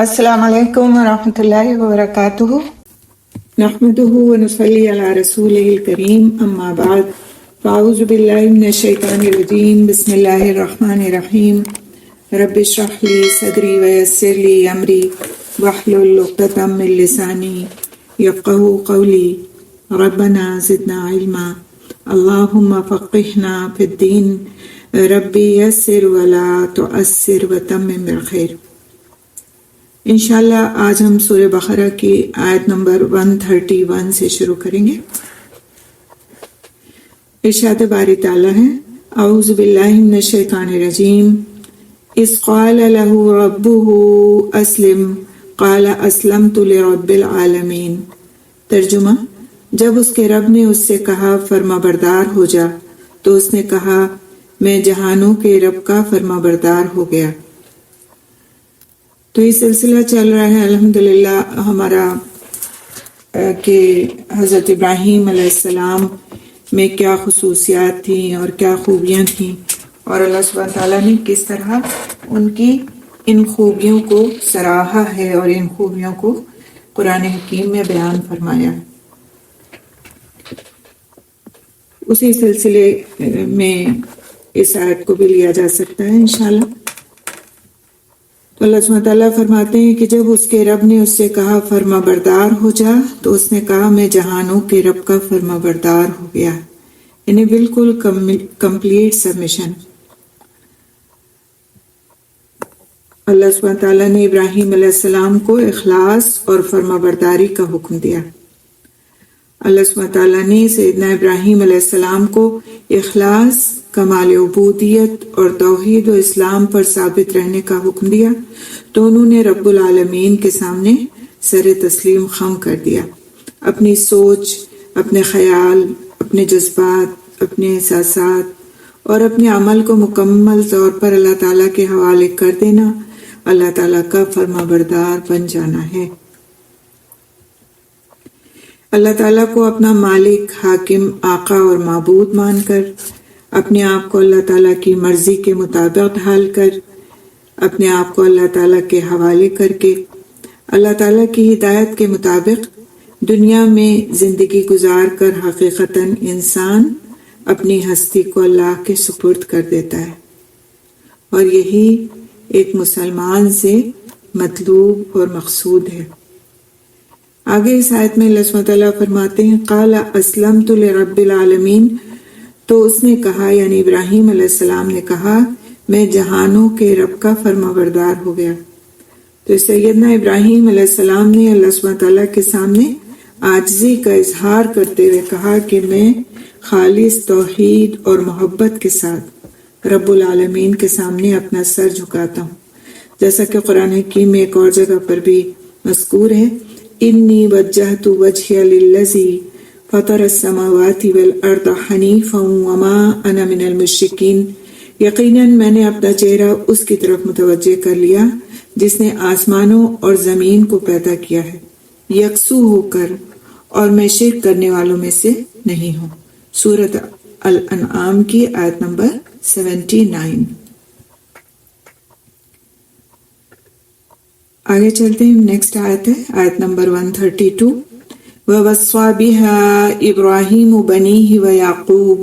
السلام علیکم ورحمۃ اللہ وبرکاتہ۔ نحمدہ ونصلی علی رسولہ الکریم، اما بعد، فاعوذ باللہ من الشیطان الرجیم، بسم اللہ الرحمن الرحیم۔ رب اشرح لی صدری ویسر لی امری واحلل عقدۃ من لسانی یفقہوا قولی، ربنا زدنا علما، اللہم فقہنا فی الدین، ربی یسر ولا تعسر وتمم بالخیر۔ انشاءاللہ آج ہم سورہ بقرہ کی آیت نمبر 131 سے شروع کریں گے۔ ارشاد باری تعالیٰ ہے، اعوذ باللہ من الشیطان الرجیم، اذ قال له ربه اسلم قال اسلمت لرب العالمین۔ ترجمہ، جب اس کے رب نے اس سے کہا فرما بردار ہو جا، تو اس نے کہا میں جہانوں کے رب کا فرما بردار ہو گیا۔ تو یہ سلسلہ چل رہا ہے الحمدللہ ہمارا کہ حضرت ابراہیم علیہ السلام میں کیا خصوصیات تھیں اور کیا خوبیاں تھیں، اور اللہ سبحانہ تعالیٰ نے کس طرح ان کی ان خوبیوں کو سراہا ہے اور ان خوبیوں کو قرآن حکیم میں بیان فرمایا۔ اسی سلسلے میں اس آیت کو بھی لیا جا سکتا ہے انشاءاللہ۔ تو اللہ سبحانہ تعالیٰ فرماتے ہیں کہ جب اس کے رب نے اس سے کہا فرما بردار ہو جا، تو اس نے کہا میں جہانوں کے رب کا فرما بردار ہو گیا، یعنی بالکل کمپلیٹ سبمیشن۔ اللہ سبحانہ تعالیٰ نے ابراہیم علیہ السلام کو اخلاص اور فرما برداری کا حکم دیا۔ اللہ سبحانہ تعالیٰ نے سیدنا ابراہیم علیہ السلام کو اخلاص، کمال عبودیت اور توحید و اسلام پر ثابت رہنے کا حکم دیا، تو انہوں نے رب العالمین کے سامنے سر تسلیم خم کر دیا۔ اپنی سوچ، اپنے خیال، اپنے جذبات، اپنے احساسات اور اپنے عمل کو مکمل طور پر اللہ تعالیٰ کے حوالے کر دینا، اللہ تعالیٰ کا فرما بردار بن جانا ہے۔ اللہ تعالیٰ کو اپنا مالک، حاکم، آقا اور معبود مان کر، اپنے آپ کو اللہ تعالیٰ کی مرضی کے مطابق ڈھال کر، اپنے آپ کو اللہ تعالیٰ کے حوالے کر کے، اللہ تعالیٰ کی ہدایت کے مطابق دنیا میں زندگی گزار کر حقیقتاً انسان اپنی ہستی کو اللہ کے سپرد کر دیتا ہے، اور یہی ایک مسلمان سے مطلوب اور مقصود ہے۔ آگے اس آیت میں اللہ سبحانہ تعالیٰ فرماتے ہیں قال اسلمت لرب العالمین، تو اس نے کہا یعنی ابراہیم علیہ السلام نے کہا میں جہانوں کے رب کا فرما بردار ہو گیا۔ تو سیدنا ابراہیم علیہ السلام نے اللہ سبحانہ تعالیٰ کے سامنے عاجزی کا اظہار کرتے ہوئے کہا کہ میں خالص توحید اور محبت کے ساتھ رب العالمین کے سامنے اپنا سر جھکاتا ہوں، جیسا کہ قرآن حکیم میں ایک اور جگہ پر بھی مذکور ہے، انی وجہت وجہی للذی فطر السماوات والارض حنیفا وما انا من المشرکین، یقیناً میں نے اپنا چہرہ اس کی طرف متوجہ کر لیا جس نے آسمانوں اور زمین کو پیدا کیا ہے، یکسو ہو کر، اور میں شرک کرنے والوں میں سے نہیں ہوں۔ سورۃ الانعام کی آیت نمبر 79۔ آگے چلتے ہیں، نیکسٹ آیت ہے آیت نمبر 132۔ وَوَصَّى بِهَا إِبْرَاهِيمُ بَنِيهِ وَيَعْقُوبُ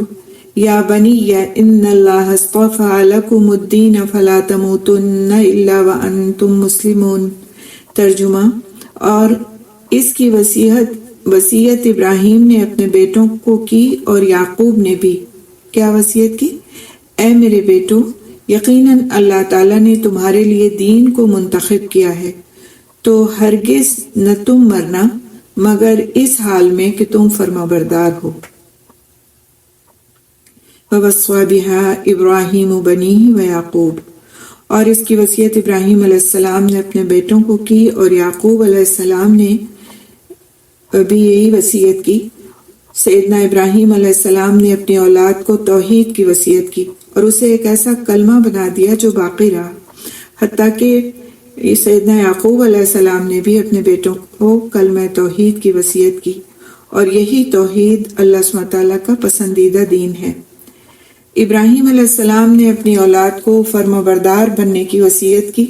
يَا بَنِيَّ إِنَّ اللَّهَ اصْطَفَىٰ لَكُمُ الدِّينَ فَلَا تَمُوتُنَّ إِلَّا وَأَنْتُمْ مُسْلِمُونَ۔ ترجمہ، اور اس کی وصیت ابراہیم نے اپنے بیٹوں کو کی اور یعقوب نے بھی۔ کیا وصیت کی؟ اے میرے بیٹو، یقیناً اللہ تعالیٰ نے تمہارے لیے دین کو منتخب کیا ہے، تو ہرگز نہ تم مرنا مگر اس حال میں کہ تم فرما بردار ہو۔ وَوَصَّى بِهَا إِبْرَاهِيمُ بَنِيهِ وَيَعْقُوبُ، اور اس کی وصیت ابراہیم علیہ السلام نے اپنے بیٹوں کو کی اور یعقوب علیہ السلام نے بھی یہی وصیت کی۔ سیدنا ابراہیم علیہ السلام نے اپنی اولاد کو توحید کی وصیت کی اور اسے ایک ایسا کلمہ بنا دیا جو باقی رہا، حتیٰ کہ سیدنا یعقوب علیہ السلام نے بھی اپنے بیٹوں کو کلمہ توحید کی وصیت کی، اور یہی توحید اللہ سبحانہ تعالیٰ کا پسندیدہ دین ہے۔ ابراہیم علیہ السلام نے اپنی اولاد کو فرما بردار بننے کی وصیت کی،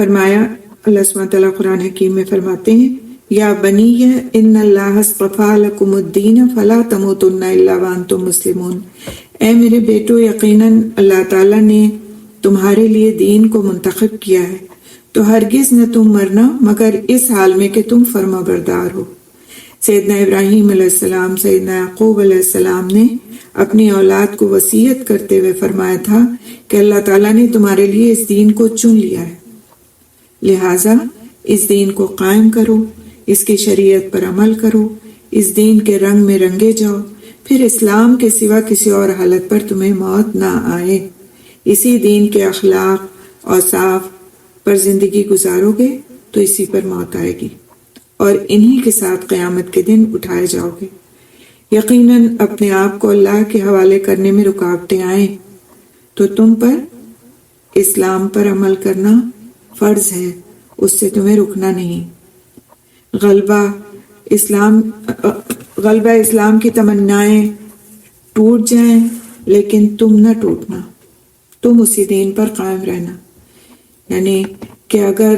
فرمایا اللہ سبحانہ وتعالیٰ قرآن حکیم میں فرماتے ہیں یا بنی ان اللہ اصطفیٰ لکم الدین فلا تموتن الا وانتم مسلمون، اے میرے بیٹو یقیناً اللہ تعالیٰ نے تمہارے لیے دین کو منتخب کیا ہے تو ہرگز نہ تم مرنا مگر اس حال میں کہ تم فرما بردار ہو۔ سیدنا ابراہیم علیہ السلام، سیدنا یعقوب علیہ السلام نے اپنی اولاد کو وصیت کرتے ہوئے فرمایا تھا کہ اللہ تعالیٰ نے تمہارے لیے اس دین کو چن لیا ہے، لہٰذا اس دین کو قائم کرو، اس کی شریعت پر عمل کرو، اس دین کے رنگ میں رنگے جاؤ، پھر اسلام کے سوا کسی اور حالت پر تمہیں موت نہ آئے۔ اسی دین کے اخلاق اوصاف پر زندگی گزارو گے تو اسی پر موت آئے گی اور انہی کے ساتھ قیامت کے دن اٹھائے جاؤ گے۔ یقیناً اپنے آپ کو اللہ کے حوالے کرنے میں رکاوٹیں آئیں تو تم پر اسلام پر عمل کرنا فرض ہے، اس سے تمہیں رکنا نہیں۔ غلبہ اسلام کی تمنائیں ٹوٹ جائیں لیکن تم نہ ٹوٹنا، تم اسی دین پر قائم رہنا، یعنی کہ اگر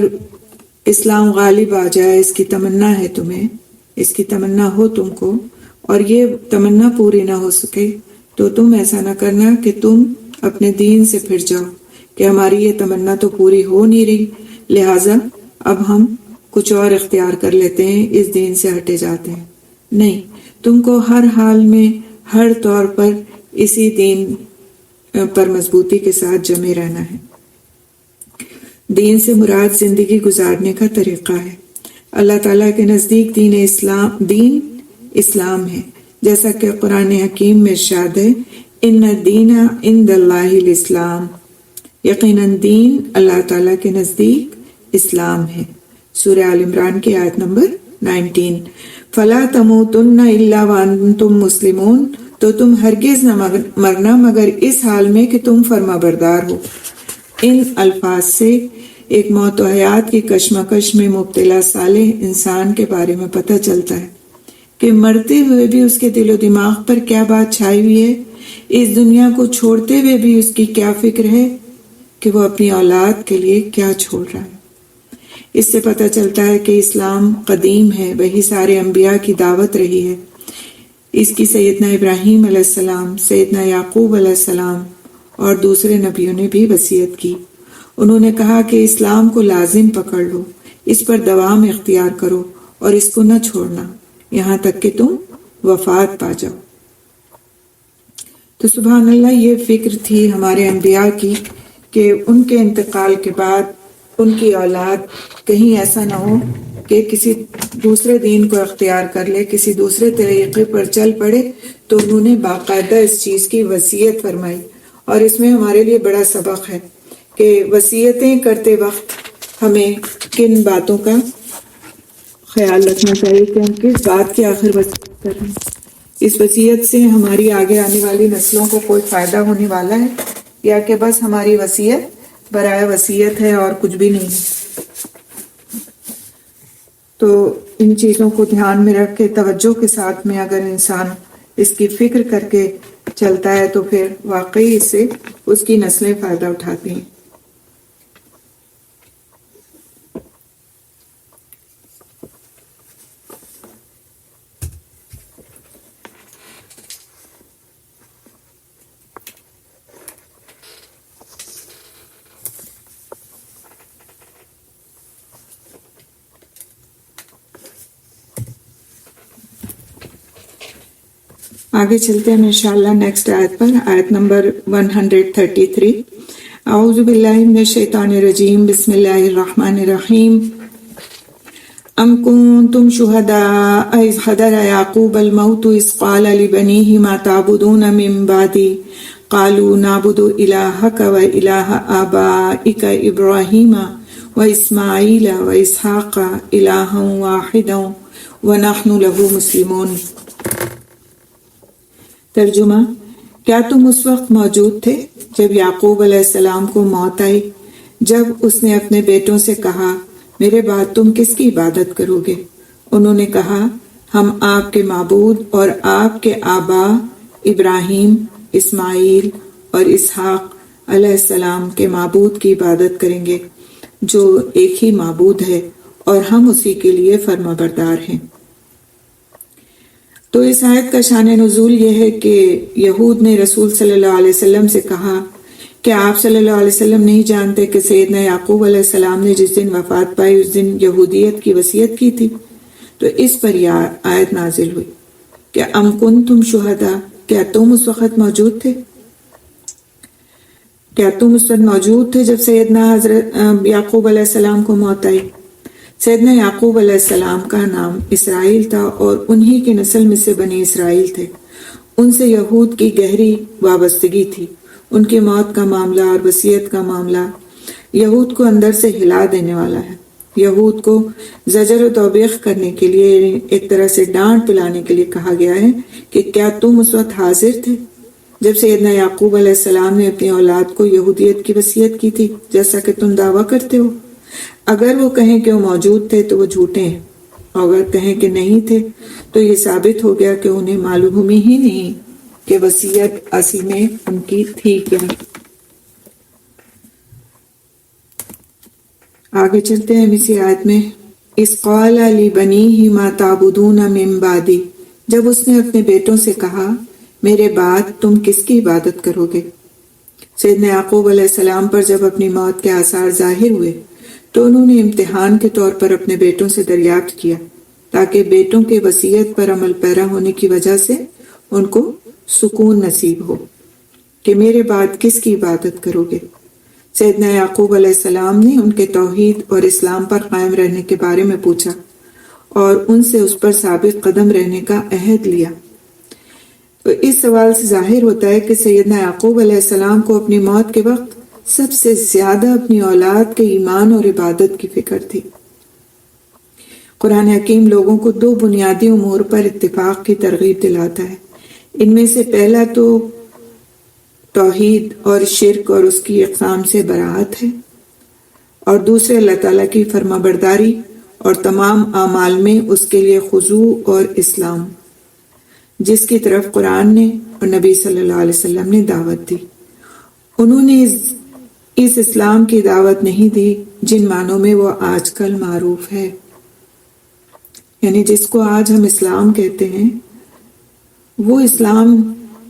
اسلام غالب آ جائے، اس کی تمنا ہے تمہیں، اس کی تمنا ہو تم کو اور یہ تمنا پوری نہ ہو سکے تو تم ایسا نہ کرنا کہ تم اپنے دین سے پھر جاؤ کہ ہماری یہ تمنا تو پوری ہو نہیں رہی، لہٰذا اب ہم کچھ اور اختیار کر لیتے ہیں، اس دین سے ہٹے جاتے ہیں۔ نہیں، تم کو ہر حال میں ہر طور پر اسی دین پر مضبوطی کے ساتھ جمے رہنا ہے۔ دین سے مراد زندگی گزارنے کا طریقہ ہے۔ اللہ تعالیٰ کے نزدیک دین اسلام ہے، جیسا کہ قرآن حکیم میں ارشاد ہے ان الدین عند اللہ الاسلام، یقیناً دین اللہ تعالیٰ کے نزدیک اسلام ہے۔ سورہ آل عمران کی آیت نمبر 19۔ فلا تموتن الا وانتم مسلمون، تو تم ہرگز نہ مرنا مگر اس حال میں کہ تم فرما بردار ہو۔ ان الفاظ سے ایک موت و حیات کی کشمکش میں مبتلا صالح انسان کے بارے میں پتہ چلتا ہے کہ مرتے ہوئے بھی اس کے دل و دماغ پر کیا بات چھائی ہوئی ہے، اس دنیا کو چھوڑتے ہوئے بھی اس کی کیا فکر ہے کہ وہ اپنی اولاد کے لیے کیا چھوڑ رہا ہے۔ اس سے پتہ چلتا ہے کہ اسلام قدیم ہے، وہی سارے انبیاء کی دعوت رہی ہے۔ اس کی سیدنا ابراہیم علیہ السلام، سیدنا یعقوب علیہ السلام اور دوسرے نبیوں نے بھی وصیت کی۔ انہوں نے کہا کہ اسلام کو لازم پکڑ لو، اس پر دوام اختیار کرو اور اس کو نہ چھوڑنا یہاں تک کہ تم وفات پا جاؤ۔ تو سبحان اللہ، یہ فکر تھی ہمارے انبیاء کی کہ ان کے انتقال کے بعد ان کی اولاد کہیں ایسا نہ ہو کہ کسی دوسرے دین کو اختیار کر لے، کسی دوسرے طریقے پر چل پڑے، تو انہوں نے باقاعدہ اس چیز کی وصیت فرمائی۔ اور اس میں ہمارے لیے بڑا سبق ہے کہ وصیتیں کرتے وقت ہمیں کن باتوں کا خیال رکھنا چاہیے کہ ہم کس بات کی آخر وصیت کر رہے ہیں۔ اس وصیت سے ہماری آگے آنے والی نسلوں کو کوئی فائدہ ہونے والا ہے یا کہ بس ہماری وصیت برائے وصیت ہے اور کچھ بھی نہیں ہے۔ تو ان چیزوں کو دھیان میں رکھ کے توجہ کے ساتھ میں اگر انسان اس کی فکر کر کے چلتا ہے تو پھر واقعی اس سے اس کی نسلیں فائدہ اٹھاتی ہیں۔ آگے چلتے ہیں انشاءاللہ نیکسٹ آیت پر، آیت نمبر 133۔ اعوذ باللہ من الشیطان الرجیم، بسم اللہ الرحمن الرحیم۔ ام کنتم شہداء اذ حضر یعقوب الموت اذ قال لبنیہ ما تعبدون من بعدی قالوا نعبد الہک و الہ آبائک ابراہیم و اسماعیل و اسحاق الہا واحدا ونحن لہ مسلمون۔ ترجمہ: کیا تم اس وقت موجود تھے جب یعقوب علیہ السلام کو موت آئی، جب اس نے اپنے بیٹوں سے کہا میرے بعد تم کس کی عبادت کرو گے؟ انہوں نے کہا ہم آپ کے معبود اور آپ کے آبا ابراہیم، اسماعیل اور اسحاق علیہ السلام کے معبود کی عبادت کریں گے۔ جو ایک ہی معبود ہے اور ہم اسی کے لیے فرما بردار ہیں۔ تو اس آیت کا شان نزول یہ ہے کہ یہود نے رسول صلی اللہ علیہ وسلم سے کہا کہ آپ صلی اللہ علیہ وسلم نہیں جانتے کہ سیدنا یعقوب علیہ السلام نے جس دن وفات پائی اس دن یہودیت کی وصیت کی تھی۔ تو اس پر یہ آیت نازل ہوئی کہ ام کنتم شہداء، کیا تم اس وقت موجود تھے؟ کیا تم اس وقت موجود تھے جب سیدنا حضرت یعقوب علیہ السلام کو موت آئی؟ سیدنا یعقوب علیہ السلام کا نام اسرائیل تھا اور انہی کے نسل میں سے بنی اسرائیل تھے۔ ان سے یہود کی گہری وابستگی تھی۔ ان کی موت کا معاملہ اور وصیت کا معاملہ یہود کو اندر سے ہلا دینے والا ہے۔ یہود کو زجر و توبیخ کرنے کے لیے، ایک طرح سے ڈانٹ پلانے کے لیے کہا گیا ہے کہ کیا تم اس وقت حاضر تھے جب سیدنا یعقوب علیہ السلام نے اپنی اولاد کو یہودیت کی وصیت کی تھی جیسا کہ تم دعویٰ کرتے ہو؟ اگر وہ کہیں کہ وہ موجود تھے تو وہ جھوٹے ہیں، اور اگر کہیں کہ نہیں تھے تو یہ ثابت ہو گیا کہ انہیں معلوم ہی نہیں کہ وصیت اصل میں ان کی تھی کیا۔ آگے چلتے ہیں اسی آیت میں، اذ قال لبنیہ ما تعبدون من بعدی، جب اس نے اپنے بیٹوں سے کہا میرے بعد تم کس کی عبادت کرو گے؟ سیدنا یعقوب علیہ السلام پر جب اپنی موت کے آثار ظاہر ہوئے تو انہوں نے امتحان کے طور پر اپنے بیٹوں سے دریافت کیا تاکہ بیٹوں کے وصیت پر عمل پیرا ہونے کی وجہ سے ان کو سکون نصیب ہو کہ میرے بعد کس کی عبادت کرو گے۔ سیدنا یعقوب علیہ السلام نے ان کے توحید اور اسلام پر قائم رہنے کے بارے میں پوچھا اور ان سے اس پر ثابت قدم رہنے کا عہد لیا۔ تو اس سوال سے ظاہر ہوتا ہے کہ سیدنا یعقوب علیہ السلام کو اپنی موت کے وقت سب سے زیادہ اپنی اولاد کے ایمان اور عبادت کی فکر تھی۔ قرآن حکیم لوگوں کو دو بنیادی امور پر اتفاق کی ترغیب دلاتا ہے۔ ان میں سے پہلا تو توحید اور شرک اور اس کی اقسام سے براءت ہے، اور دوسرے اللہ تعالیٰ کی فرما برداری اور تمام اعمال میں اس کے لیے خضوع اور اسلام، جس کی طرف قرآن نے اور نبی صلی اللہ علیہ وسلم نے دعوت دی۔ انہوں نے اس اسلام کی دعوت نہیں دی جن معنوں میں وہ آج کل معروف ہے، یعنی جس کو آج ہم اسلام کہتے ہیں وہ اسلام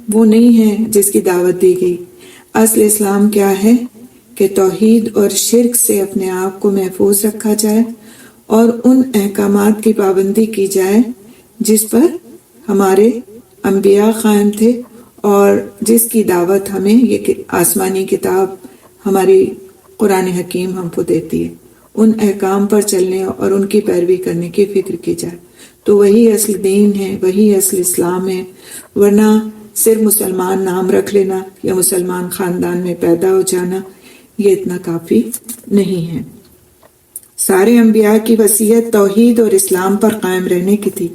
وہ نہیں ہے جس کی دعوت دی گئی۔ اصل اسلام کیا ہے کہ توحید اور شرک سے اپنے آپ کو محفوظ رکھا جائے اور ان احکامات کی پابندی کی جائے جس پر ہمارے انبیاء قائم تھے اور جس کی دعوت ہمیں یہ آسمانی کتاب ہماری قرآن حکیم ہم کو دیتی ہے۔ ان احکام پر چلنے اور ان کی پیروی کرنے کی فکر کی جائے تو وہی اصل دین ہے، وہی اصل اسلام ہے، ورنہ صرف مسلمان نام رکھ لینا یا مسلمان خاندان میں پیدا ہو جانا یہ اتنا کافی نہیں ہے۔ سارے انبیاء کی وصیت توحید اور اسلام پر قائم رہنے کی تھی،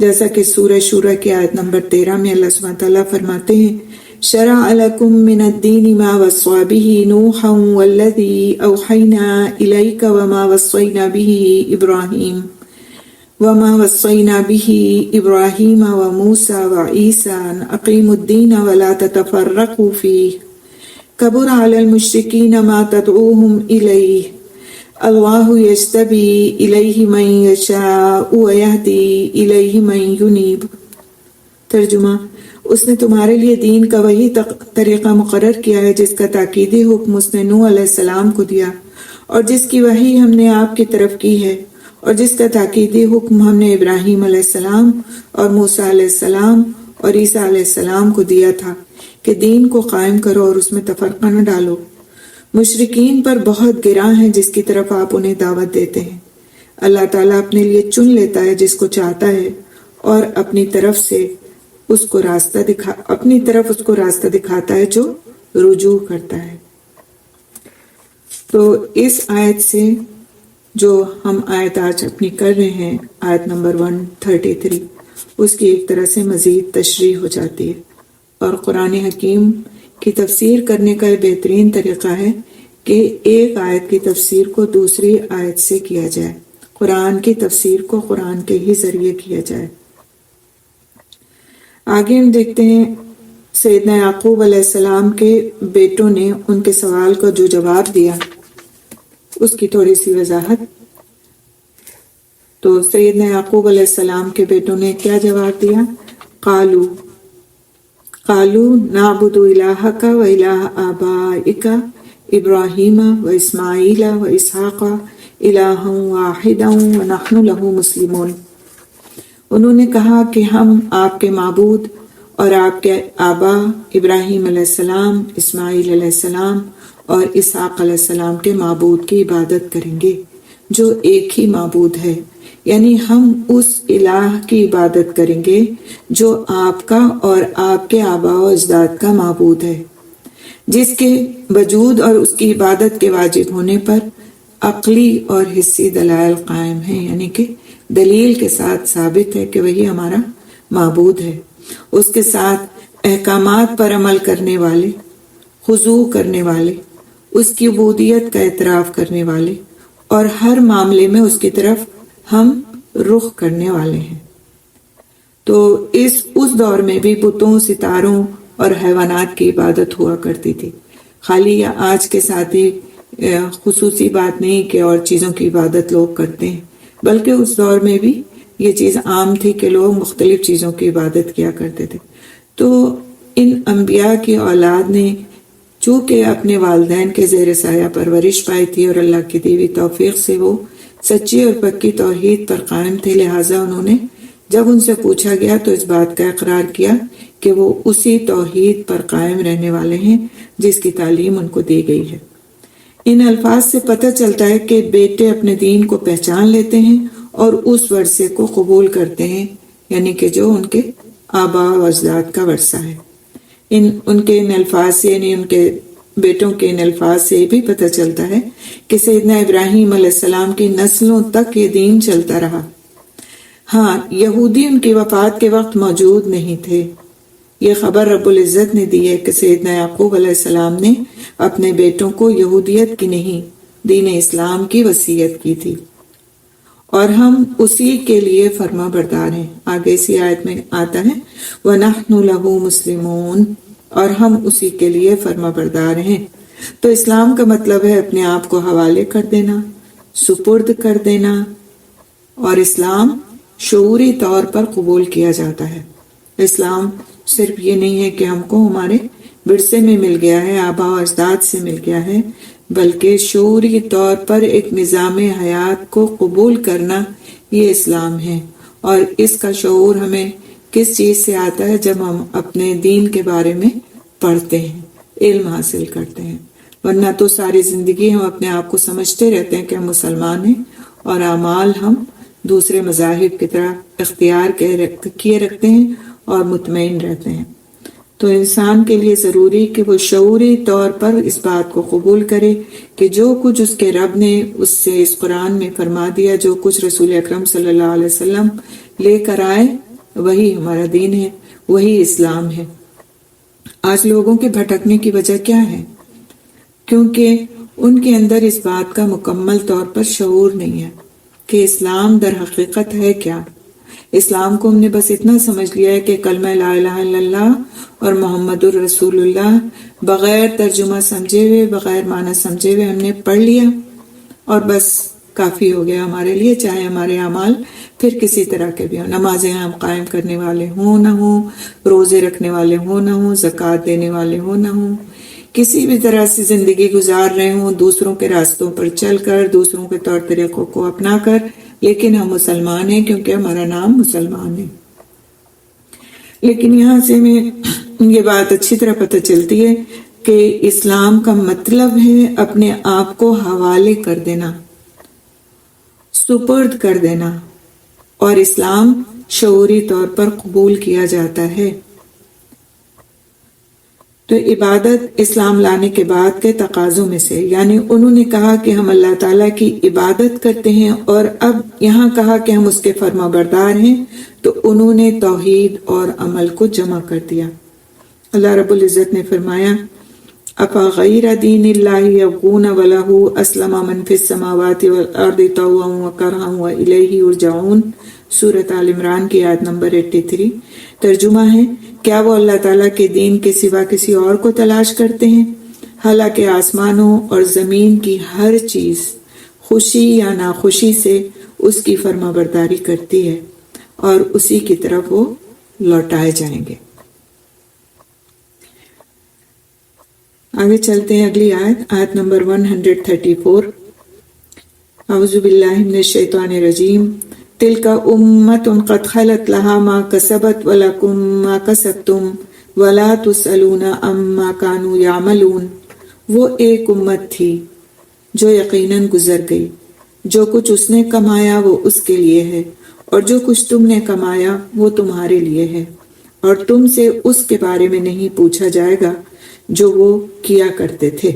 جیسا کہ سورہ شورى کی آیت نمبر 13 میں اللہ سبحانہ تعالیٰ فرماتے ہیں شرع لکم من الدین ما وصى به نوحا والذی اوحینا الیک وما وصینا به ابراہیم وموسى وعیسى ان اقیموا الدین ولا تتفرقوا فیہ کبر علی المشرکین ما تدعوهم الیہ اللہ یجتبی الیہ من یشاء ویہدی الیہ من ینیب۔ ترجمہ، اس نے تمہارے لیے دین کا وہی طریقہ مقرر کیا ہے جس کا تاکیدی حکم اس نے نوح علیہ السلام کو دیا اور جس کی وحی ہم نے آپ کی طرف کی ہے، اور جس کا تاکیدی حکم ہم نے ابراہیم علیہ السلام اور موسیٰ علیہ السلام اور عیسیٰ علیہ السلام کو دیا تھا کہ دین کو قائم کرو اور اس میں تفرقہ نہ ڈالو۔ مشرکین پر بہت گراں ہے جس کی طرف آپ انہیں دعوت دیتے ہیں۔ اللہ تعالیٰ اپنے لیے چن لیتا ہے جس کو چاہتا ہے اور اپنی طرف اس کو راستہ دکھاتا ہے جو رجوع کرتا ہے۔ تو اس آیت سے جو ہم آیت آج اپنی کر رہے ہیں، آیت نمبر 133، اس کی ایک طرح سے مزید تشریح ہو جاتی ہے، اور قرآن حکیم کی تفسیر کرنے کا یہ بہترین طریقہ ہے کہ ایک آیت کی تفسیر کو دوسری آیت سے کیا جائے، قرآن کی تفسیر کو قرآن کے ہی ذریعے کیا جائے۔ آگے ہم دیکھتے ہیں سیدنا یعقوب علیہ السلام کے بیٹوں نے ان کے سوال کا جو جواب دیا اس کی تھوڑی سی وضاحت۔ تو سیدنا یعقوب علیہ السلام کے بیٹوں نے کیا جواب دیا؟ قالو نعبد الہک و الہ آبائک ابراہیم و اسماعیل و اسحاق الہا واحدا و نحن لہ مسلمون۔ انہوں نے کہا کہ ہم آپ کے معبود اور آپ کے آبا ابراہیم علیہ السلام، اسماعیل علیہ السلام اور اسحاق علیہ السلام کے معبود کی عبادت کریں گے جو ایک ہی معبود ہے، یعنی ہم اس الہ کی عبادت کریں گے جو آپ کا اور آپ کے آبا و اجداد کا معبود ہے، جس کے وجود اور اس کی عبادت کے واجب ہونے پر عقلی اور حسی دلائل قائم ہیں، یعنی کہ دلیل کے ساتھ ثابت ہے کہ وہی ہمارا معبود ہے، اس کے ساتھ احکامات پر عمل کرنے والے، خضوع کرنے والے، اس کی عبودیت کا اعتراف کرنے والے اور ہر معاملے میں اس کی طرف ہم رخ کرنے والے ہیں۔ تو اس دور میں بھی بتوں، ستاروں اور حیوانات کی عبادت ہوا کرتی تھی۔ خالی آج کے ساتھ ہی خصوصی بات نہیں کہ اور چیزوں کی عبادت لوگ کرتے ہیں، بلکہ اس دور میں بھی یہ چیز عام تھی کہ لوگ مختلف چیزوں کی عبادت کیا کرتے تھے۔ تو ان انبیاء کی اولاد نے چونکہ اپنے والدین کے زیر سایہ پرورش پائی تھی اور اللہ کی دی ہوئی توفیق سے وہ سچی اور پکی توحید پر قائم تھے، لہٰذا انہوں نے جب ان سے پوچھا گیا تو اس بات کا اقرار کیا کہ وہ اسی توحید پر قائم رہنے والے ہیں جس کی تعلیم ان کو دی گئی ہے۔ ان الفاظ سے پتہ چلتا ہے کہ بیٹے اپنے دین کو پہچان لیتے ہیں اور اس ورثے کو قبول کرتے ہیں، یعنی کہ جو ان کے آبا و اجداد کا ورثہ ہے۔ ان کے ان الفاظ سے، یعنی ان کے بیٹوں کے ان الفاظ سے بھی پتہ چلتا ہے کہ سیدنا ابراہیم علیہ السلام کی نسلوں تک یہ دین چلتا رہا۔ ہاں، یہودی ان کی وفات کے وقت موجود نہیں تھے۔ یہ خبر رب العزت نے دی ہے کہ سیدنا یعقوب علیہ السلام نے اپنے بیٹوں کو یہودیت کی نہیں، دین اسلام کی وصیت کی تھی، اور ہم اسی کے لیے فرما بردار ہیں۔ آگے اسی آیت میں آتا ہے وَنَحْنُ لَهُ مُسْلِمُونَ، اور ہم اسی کے لیے فرما بردار ہیں۔ تو اسلام کا مطلب ہے اپنے آپ کو حوالے کر دینا، سپرد کر دینا، اور اسلام شعوری طور پر قبول کیا جاتا ہے۔ اسلام صرف یہ نہیں ہے کہ ہم کو ہمارے ورثے میں مل گیا ہے، آبا و اجداد سے مل گیا ہے، بلکہ شعوری طور پر ایک نظام حیات کو قبول کرنا یہ اسلام ہے۔ اور اس کا شعور ہمیں کس چیز سے آتا ہے؟ جب ہم اپنے دین کے بارے میں پڑھتے ہیں، علم حاصل کرتے ہیں، ورنہ تو ساری زندگی ہم اپنے آپ کو سمجھتے رہتے ہیں کہ ہم مسلمان ہیں، اور اعمال ہم دوسرے مذاہب کی طرح اختیار کیے رکھتے ہیں اور مطمئن رہتے ہیں۔ تو انسان کے لیے ضروری کہ وہ شعوری طور پر اس بات کو قبول کرے کہ جو کچھ اس کے رب نے اس سے اس قرآن میں فرما دیا، جو کچھ رسول اکرم صلی اللہ علیہ وسلم لے کر آئے، وہی ہمارا دین ہے، وہی اسلام ہے۔ آج لوگوں کے بھٹکنے کی وجہ کیا ہے؟ کیونکہ ان کے اندر اس بات کا مکمل طور پر شعور نہیں ہے کہ اسلام در حقیقت ہے کیا۔ اسلام کو ہم نے بس اتنا سمجھ لیا ہے کہ کلمہ لا الہ الا اللہ اور محمد الرسول اللہ بغیر ترجمہ سمجھے ہوئے، بغیر معنی سمجھے ہوئے ہم نے پڑھ لیا، اور بس کافی ہو گیا ہمارے لیے، چاہے ہمارے اعمال پھر کسی طرح کے بھی ہوں، نمازیں ہم قائم کرنے والے ہوں نہ ہوں، روزے رکھنے والے ہوں نہ ہوں، زکوٰۃ دینے والے ہوں نہ ہوں، کسی بھی طرح سے زندگی گزار رہے ہوں، دوسروں کے راستوں پر چل کر، دوسروں کے طور طریقوں کو اپنا کر، لیکن ہم مسلمان ہیں کیونکہ ہمارا نام مسلمان ہے۔ لیکن یہاں سے ہمیں یہ بات اچھی طرح پتہ چلتی ہے کہ اسلام کا مطلب ہے اپنے آپ کو حوالے کر دینا، سپرد کر دینا، اور اسلام شعوری طور پر قبول کیا جاتا ہے۔ تو عبادت اسلام لانے کے بعد کے تقاضوں میں سے، یعنی انہوں نے کہا کہ ہم اللہ تعالیٰ کی عبادت کرتے ہیں، اور اب یہاں کہا کہ ہم اس کے فرما بردار ہیں، تو انہوں نے توحید اور عمل کو جمع کر دیا۔ اللہ رب العزت نے فرمایا افغیر دین اللہ یبغون ولہ اسلم من فی السماوات والارض طوعا وکرہا والیہ یرجعون، سورۃ آل عمران کی آیت نمبر 83۔ ترجمہ ہے، کیا وہ اللہ تعالیٰ کے دین کے سوا کسی اور کو تلاش کرتے ہیں، حالانکہ آسمانوں اور زمین کی ہر چیز خوشی یا ناخوشی سے اس کی فرما برداری کرتی ہے اور اسی کی طرف وہ لوٹائے جائیں گے۔ آگے چلتے ہیں اگلی آیت نمبر 134۔ اعوذ باللہ من الشیطان الرجیم۔ تلک امۃ قد خلت لها ما کسبت ولکم ما کسبتم ولا تسألون عما کانوا یعملون۔ وہ ایک امت تھی جو یقیناً گزر گئی، جو کچھ اس نے کمایا وہ اس کے لیے ہے، اور جو کچھ تم نے کمایا وہ تمہارے لیے ہے، اور تم سے اس کے بارے میں نہیں پوچھا جائے گا جو وہ کیا کرتے تھے۔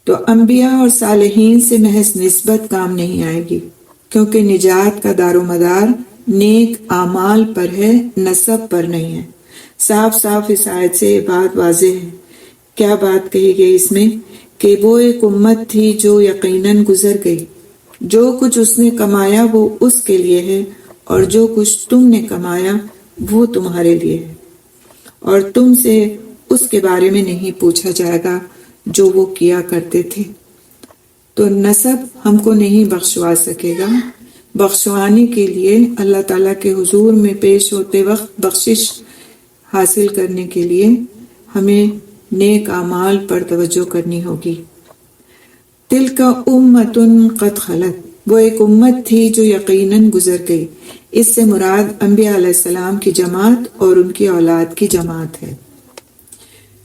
تو انبیاء اور صالحین سے محض نسبت کام نہیں آئے گی، کیونکہ نجات کا دار و مدار نیک اعمال پر ہے، نسب پر نہیں ہے۔ صاف صاف اس آیت سے یہ بات واضح ہے۔ کیا بات کہی گئی اس میں؟ کہ وہ ایک امت تھی جو یقیناً گزر گئی، جو کچھ اس نے کمایا وہ اس کے لیے ہے، اور جو کچھ تم نے کمایا وہ تمہارے لیے ہے، اور تم سے اس کے بارے میں نہیں پوچھا جائے گا جو وہ کیا کرتے تھے۔ تو نسب ہم کو نہیں بخشوا سکے گا۔ بخشوانے کے لیے اللہ تعالیٰ کے حضور میں پیش ہوتے وقت بخشش حاصل کرنے کے لیے ہمیں نیک اعمال پر توجہ کرنی ہوگی۔ تلک امۃ قد خلت، وہ ایک امت تھی جو یقیناً گزر گئی۔ اس سے مراد انبیاء علیہ السلام کی جماعت اور ان کی اولاد کی جماعت ہے۔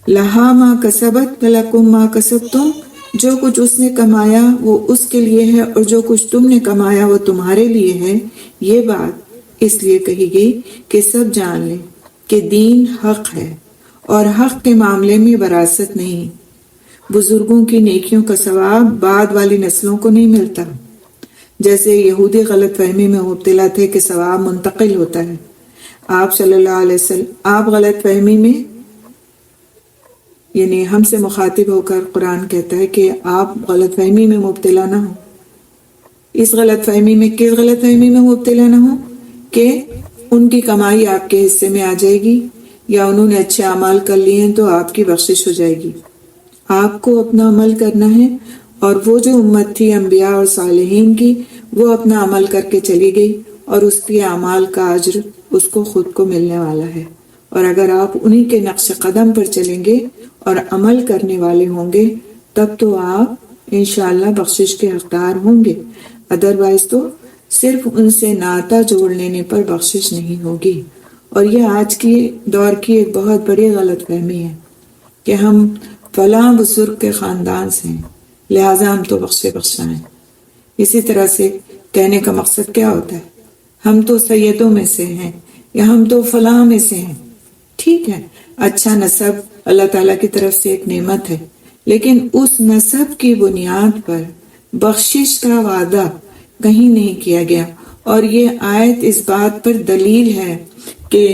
لہا ما کسبت ولکم ما کسبتم، جو کچھ اس نے کمایا وہ اس کے لیے ہے، اور جو کچھ تم نے کمایا وہ تمہارے لیے ہے۔ یہ بات اس لیے کہی گئی کہ سب جان لیں کہ دین حق ہے، اور حق کے معاملے میں وراثت نہیں۔ بزرگوں کی نیکیوں کا ثواب بعد والی نسلوں کو نہیں ملتا، جیسے یہودی غلط فہمی میں مبتلا تھے کہ ثواب منتقل ہوتا ہے۔ آپ صلی اللہ علیہ وسلم، آپ غلط فہمی میں، یعنی ہم سے مخاطب ہو کر قرآن کہتا ہے کہ آپ غلط فہمی میں مبتلا نہ ہو۔ اس غلط فہمی میں، کس غلط فہمی میں مبتلا نہ ہو؟ کہ ان کی کمائی آپ کے حصے میں آ جائے گی، یا انہوں نے اچھے اعمال کر لیے ہیں تو آپ کی بخشش ہو جائے گی۔ آپ کو اپنا عمل کرنا ہے، اور وہ جو امت تھی انبیاء اور صالحین کی، وہ اپنا عمل کر کے چلی گئی، اور اس کے اعمال کا اجر اس کو خود کو ملنے والا ہے۔ اور اگر آپ انہی کے نقش قدم پر چلیں گے اور عمل کرنے والے ہوں گے، تب تو آپ انشاءاللہ بخشش کے حقدار ہوں گے، ادروائز تو صرف ان سے ناطہ جوڑ لینے پر بخشش نہیں ہوگی۔ اور یہ آج کی دور کی ایک بہت بڑی غلط فہمی ہے کہ ہم فلاں بزرگ کے خاندان سے ہیں لہٰذا ہم تو بخشائیں۔ اسی طرح سے کہنے کا مقصد کیا ہوتا ہے؟ ہم تو سیدوں میں سے ہیں، یا ہم تو فلاں میں سے ہیں۔ ٹھیک ہے، اچھا نسب اللہ تعالیٰ کی طرف سے ایک نعمت ہے، لیکن اس نسب کی بنیاد پر بخشش کا وعدہ کہیں نہیں کیا گیا۔ اور یہ آیت اس بات پر دلیل ہے کہ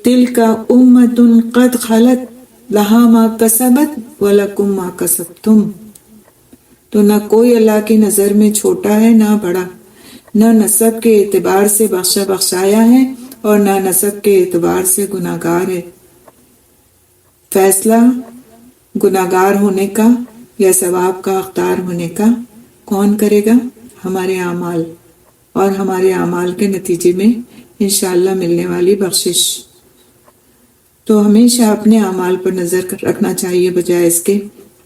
تلک امۃ قد خلت لہا ما کسبت ولکم ما کسبتم۔ تو نہ کوئی اللہ کی نظر میں چھوٹا ہے نہ بڑا، نہ نسب کے اعتبار سے بخشایا ہے اور نہ نسب کے اعتبار سے گناہگار ہے۔ فیصلہ گناہگار ہونے کا یا ثواب کا حقدار ہونے کا کون کرے گا؟ ہمارے اعمال، اور ہمارے اعمال کے نتیجے میں انشاءاللہ ملنے والی بخشش۔ تو ہمیشہ اپنے اعمال پر نظر رکھنا چاہیے، بجائے اس کے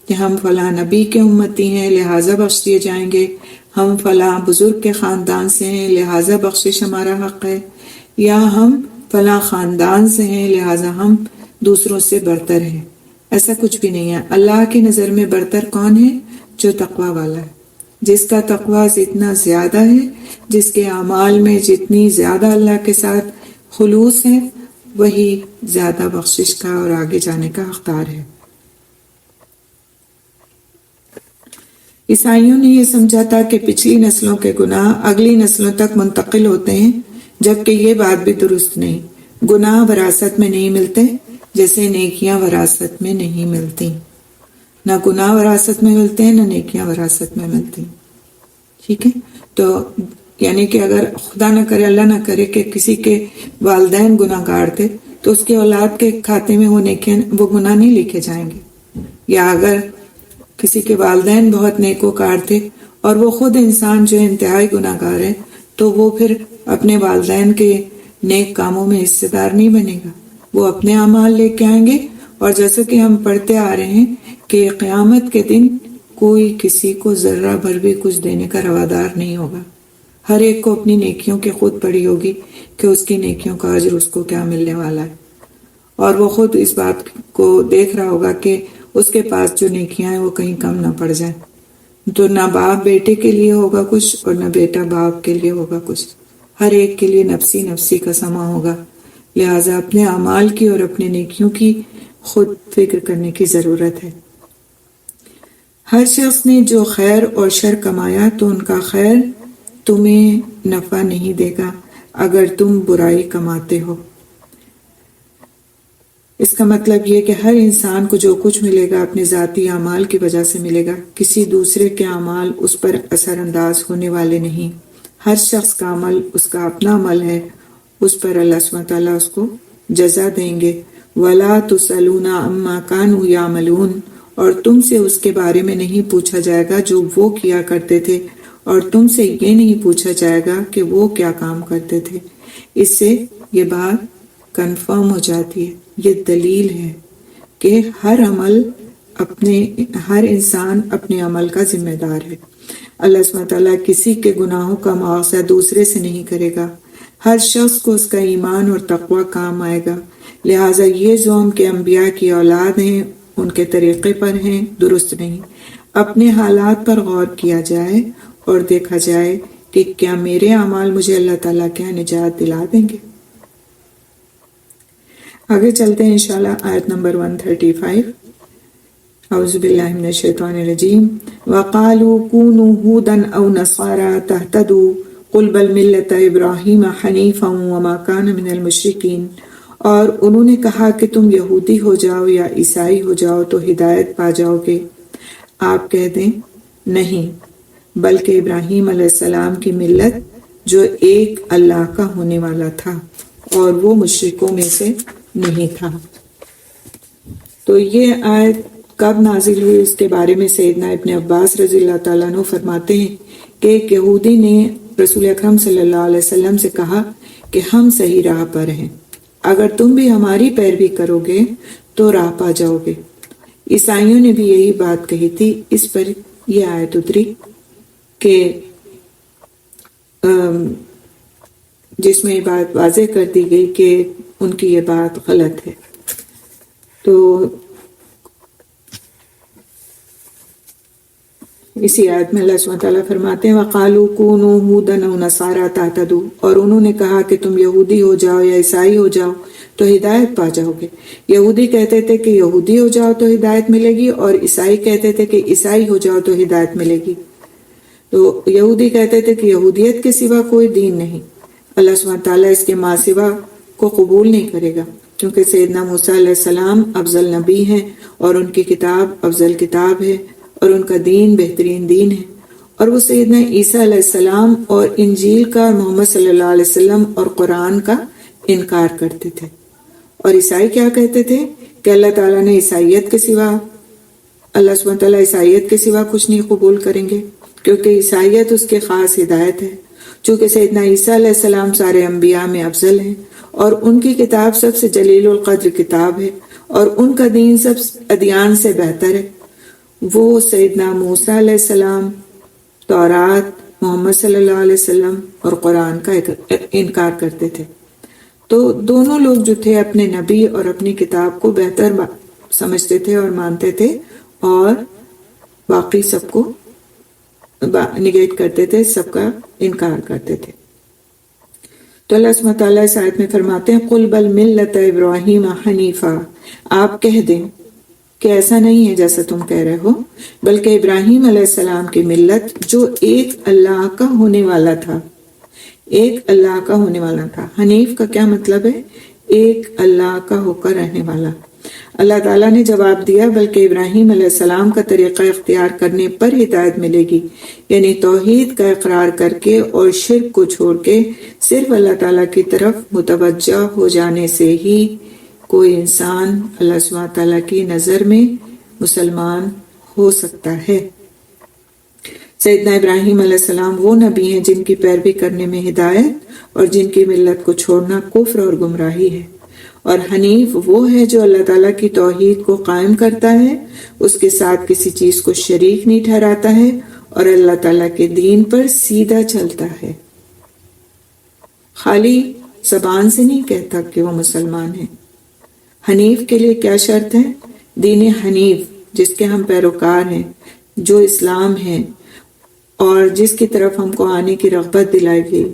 کہ ہم فلاں نبی کے امتی ہیں لہٰذا بخش دیے جائیں گے، ہم فلاں بزرگ کے خاندان سے ہیں لہٰذا بخشش ہمارا حق ہے، یا ہم فلاں خاندان سے ہیں لہٰذا ہم دوسروں سے برتر ہیں۔ ایسا کچھ بھی نہیں ہے۔ اللہ کی نظر میں برتر کون ہے؟ جو تقوی والا ہے، جس کا تقوی جتنا زیادہ ہے، جس کے اعمال میں جتنی زیادہ اللہ کے ساتھ خلوص ہے، وہی زیادہ بخشش کا اور آگے جانے کا حقدار ہے۔ عیسائیوں نے یہ سمجھا تھا کہ پچھلی نسلوں کے گناہ اگلی نسلوں تک منتقل ہوتے ہیں، جبکہ یہ بات بھی درست نہیں۔ گناہ وراثت میں نہیں ملتے، جیسے نیکیاں وراثت میں نہیں ملتی۔ نہ گناہ وراثت میں ملتے ہیں، نہ نیکیاں وراثت میں ملتی۔ ٹھیک ہے، تو یعنی کہ اگر خدا نہ کرے، اللہ نہ کرے کہ کسی کے والدین گناہ گار تھے، تو اس کے اولاد کے کھاتے میں وہ نیکیاں، وہ گناہ نہیں لکھے جائیں گے۔ یا اگر کسی کے والدین بہت نیکوکار تھے اور وہ خود انسان جو انتہائی گناہگار ہے، تو وہ پھر اپنے والدین کے نیک کاموں میں حصے دار نہیں بنے گا، وہ اپنے اعمال لے کے آئیں گے۔ اور جیسا کہ ہم پڑھتے آ رہے ہیں کہ قیامت کے دن کوئی کسی کو ذرہ بھر بھی کچھ دینے کا روادار نہیں ہوگا، ہر ایک کو اپنی نیکیوں کی خود پڑی ہوگی کہ اس کی نیکیوں کا اجر اس کو کیا ملنے والا ہے، اور وہ خود اس بات کو دیکھ رہا ہوگا کہ اس کے پاس جو نیکیاں ہیں وہ کہیں کم نہ پڑ جائیں۔ تو نہ باپ بیٹے کے لیے ہوگا کچھ اور نہ بیٹا باپ کے لیے ہوگا کچھ، ہر ایک کے لیے نفسی نفسی کا سما ہوگا۔ لہٰذا اپنے اعمال کی اور اپنے نیکیوں کی خود فکر کرنے کی ضرورت ہے۔ ہر شخص نے جو خیر اور شر کمایا تو ان کا خیر تمہیں نفع نہیں دے گا اگر تم برائی کماتے ہو۔ اس کا مطلب یہ کہ ہر انسان کو جو کچھ ملے گا اپنے ذاتی اعمال کی وجہ سے ملے گا، کسی دوسرے کے اعمال اس پر اثر انداز ہونے والے نہیں۔ ہر شخص کا عمل اس کا اپنا عمل ہے، اس پر اللہ سبحانہ تعالیٰ اس کو جزا دیں گے۔ وَلَا تُسْأَلُونَ عَمَّا كَانُوا يَعْمَلُونَ، اور تم سے اس کے بارے میں نہیں پوچھا جائے گا جو وہ کیا کرتے تھے، اور تم سے یہ نہیں پوچھا جائے گا کہ وہ کیا کام کرتے تھے۔ اس سے یہ بات کنفرم ہو جاتی ہے، یہ دلیل ہے کہ ہر انسان اپنے عمل کا ذمہ دار ہے۔ اللہ سبحانہ تعالیٰ کسی کے گناہوں کا مواخذہ دوسرے سے نہیں کرے گا، ہر شخص کو اس کا ایمان اور تقوی کام آئے گا۔ لہٰذا یہ جو ہم کے انبیاء کی اولاد ہیں ان کے طریقے پر ہیں درست نہیں۔ اپنے حالات پر غور کیا جائے اور دیکھا جائے کہ کیا میرے اعمال مجھے اللہ تعالیٰ کے یہاں نجات دلا دیں گے۔ آگے چلتے ہیں انشاءاللہ آیت نمبر 135۔ اعوذ باللہ من الشیطان الرجیم۔ وَقَالُوا كُونُوا هُودًا أَوْ نَصَارَىٰ تَهْتَدُوا قُلْ بَلْ مِلَّةَ إِبْرَاهِيمَ حَنِيفًا وَمَا كَانَ مِنَ الْمُشْرِكِينَ، اور انہوں نے کہا کہ تم یہودی ہو جاؤ یا عیسائی ہو جاؤ تو ہدایت پا جاؤ گے۔ آپ کہہ دیں نہیں، بلکہ ابراہیم علیہ السلام کی ملت جو ایک اللہ کا ہونے والا تھا اور وہ مشرکوں میں سے نہیں تھا۔ تو یہ آیت کب نازل ہوئی اس کے بارے میں سیدنا ابن عباس رضی اللہ تعالیٰ عنہ فرماتے ہیں کہ ایک یہودی نے رسول اکرم صلی اللہ علیہ وسلم سے کہا کہ ہم صحیح راہ پر ہیں، اگر تم بھی ہماری پیروی کرو گے تو راہ پا جاؤ گے۔ عیسائیوں نے بھی یہی بات کہی تھی، اس پر یہ آیت اتری کہ جس میں یہ بات واضح کر دی گئی کہ ان کی یہ بات غلط ہے۔ تو اسی آیت میں اللہ سبحانہ تعالیٰ فرماتے ہیں وَقَالُوا كُونُوا هُودًا أَوْ نَصَارَىٰ تَهْتَدُوا، اور انہوں نے کہا کہ تم یہودی ہو جاؤ یا عیسائی ہو جاؤ تو ہدایت پا جاؤ گے۔ یہودی کہتے تھے کہ یہودی ہو جاؤ تو ہدایت ملے گی، اور عیسائی کہتے تھے کہ عیسائی ہو جاؤ تو ہدایت ملے گی۔ تو یہودی کہتے تھے کہ یہودیت کے سوا کوئی دین نہیں، اللہ سبحانہ تعالیٰ اس کے ماں سوا کو قبول نہیں کرے گا، کیونکہ سیدنا موسیٰ علیہ السلام افضل نبی ہیں اور ان کی کتاب افضل کتاب ہے اور ان کا دین بہترین دین ہے، اور وہ سیدنا عیسیٰ علیہ السلام اور انجیل کا اور محمد صلی اللہ علیہ وسلم اور قرآن کا انکار کرتے تھے۔ اور عیسائی کیا کہتے تھے کہ اللہ تعالیٰ نے اللہ سبحانہ تعالیٰ عیسائیت کے سوا کچھ نہیں قبول کریں گے، کیونکہ عیسائیت اس کے خاص ہدایت ہے۔ چونکہ سیدنا عیسیٰ علیہ السلام سارے انبیاء میں افضل ہیں اور ان کی کتاب سب سے جلیل القدر کتاب ہے اور ان کا دین سب ادیان سے بہتر ہے۔ وہ سیدنا موسیٰ علیہ السلام، تورات، محمد صلی اللہ علیہ وسلم اور قرآن کا انکار کرتے تھے۔ تو دونوں لوگ جو تھے اپنے نبی اور اپنی کتاب کو بہتر سمجھتے تھے اور مانتے تھے، اور باقی سب کو نگیٹ کرتے تھے، سب کا انکار کرتے تھے۔ تو اللہ سبحانہ تعالیٰ اس آیت میں فرماتے ہیں قُلْ بَلْ مِلَّةَ إِبْرَاهِيمَ حَنِيفًا، آپ کہہ دیں کہ ایسا نہیں ہے جیسا تم کہہ رہے ہو، بلکہ ابراہیم علیہ السلام کی ملت جو ایک اللہ کا ہونے والا تھا، ایک اللہ کا ہونے والا تھا۔ حنیف کا کیا مطلب ہے؟ ایک اللہ کا ہو کر رہنے والا۔ اللہ تعالیٰ نے جواب دیا بلکہ ابراہیم علیہ السلام کا طریقہ اختیار کرنے پر ہدایت ملے گی، یعنی توحید کا اقرار کر کے اور شرک کو چھوڑ کے صرف اللہ تعالیٰ کی طرف متوجہ ہو جانے سے ہی کوئی انسان اللہ سبحانہ تعالیٰ کی نظر میں مسلمان ہو سکتا ہے۔ سیدنا ابراہیم علیہ السلام وہ نبی ہیں جن کی پیروی کرنے میں ہدایت اور جن کی ملت کو چھوڑنا کفر اور گمراہی ہے، اور حنیف وہ ہے جو اللہ تعالیٰ کی توحید کو قائم کرتا ہے، اس کے ساتھ کسی چیز کو شریک نہیں ٹھہراتا ہے اور اللہ تعالیٰ کے دین پر سیدھا چلتا ہے۔ خالی زبان سے نہیں کہتا کہ وہ مسلمان ہے۔ حنیف کے لیے کیا شرط ہے؟ دین حنیف جس کے ہم پیروکار ہیں، جو اسلام ہے اور جس کی طرف ہم کو آنے کی رغبت دلائی گئی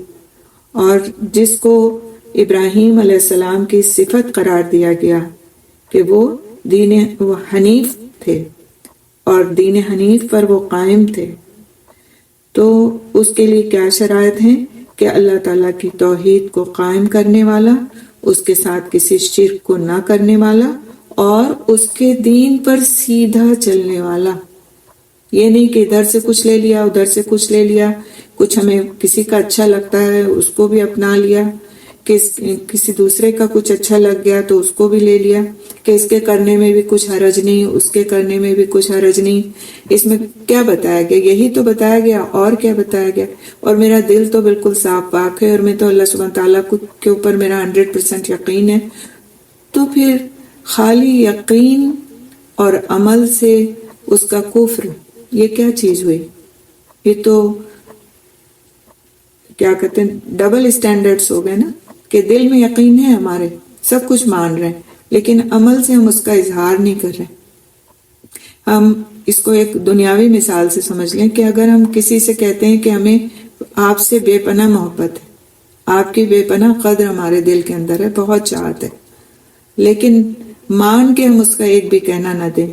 اور جس کو ابراہیم علیہ السلام کی صفت قرار دیا گیا کہ وہ دین حنیف تھے اور دین حنیف پر وہ قائم تھے۔ تو اس کے لیے کیا شرائط ہیں کہ اللہ تعالیٰ کی توحید کو قائم کرنے والا، اس کے ساتھ کسی شرک کو نہ کرنے والا اور اس کے دین پر سیدھا چلنے والا۔ یہ نہیں کہ ادھر سے کچھ لے لیا ادھر سے کچھ لے لیا، کچھ ہمیں کسی کا اچھا لگتا ہے اس کو بھی اپنا لیا، کسی دوسرے کا کچھ اچھا لگ گیا تو اس کو بھی لے لیا، کہ اس کے کرنے میں بھی کچھ حرج نہیں، اس کے کرنے میں بھی کچھ حرج نہیں۔ اس میں کیا بتایا گیا؟ یہی تو بتایا گیا، اور کیا بتایا گیا؟ اور میرا دل تو بالکل صاف پاک ہے اور میں تو اللہ سبحانہ تعالیٰ کے اوپر میرا 100% یقین ہے۔ تو پھر خالی یقین اور عمل سے اس کا کفر، یہ کیا چیز ہوئی؟ یہ تو کیا کہتے ہیں، ڈبل اسٹینڈرڈز ہو گئے نا، کہ دل میں یقین ہے ہمارے، سب کچھ مان رہے ہیں، لیکن عمل سے ہم اس کا اظہار نہیں کر رہے۔ ہم اس کو ایک دنیاوی مثال سے سمجھ لیں کہ اگر ہم کسی سے کہتے ہیں کہ ہمیں آپ سے بے پناہ محبت ہے، آپ کی بے پناہ قدر ہمارے دل کے اندر ہے، بہت چاہت ہے، لیکن مان کے ہم اس کا ایک بھی کہنا نہ دیں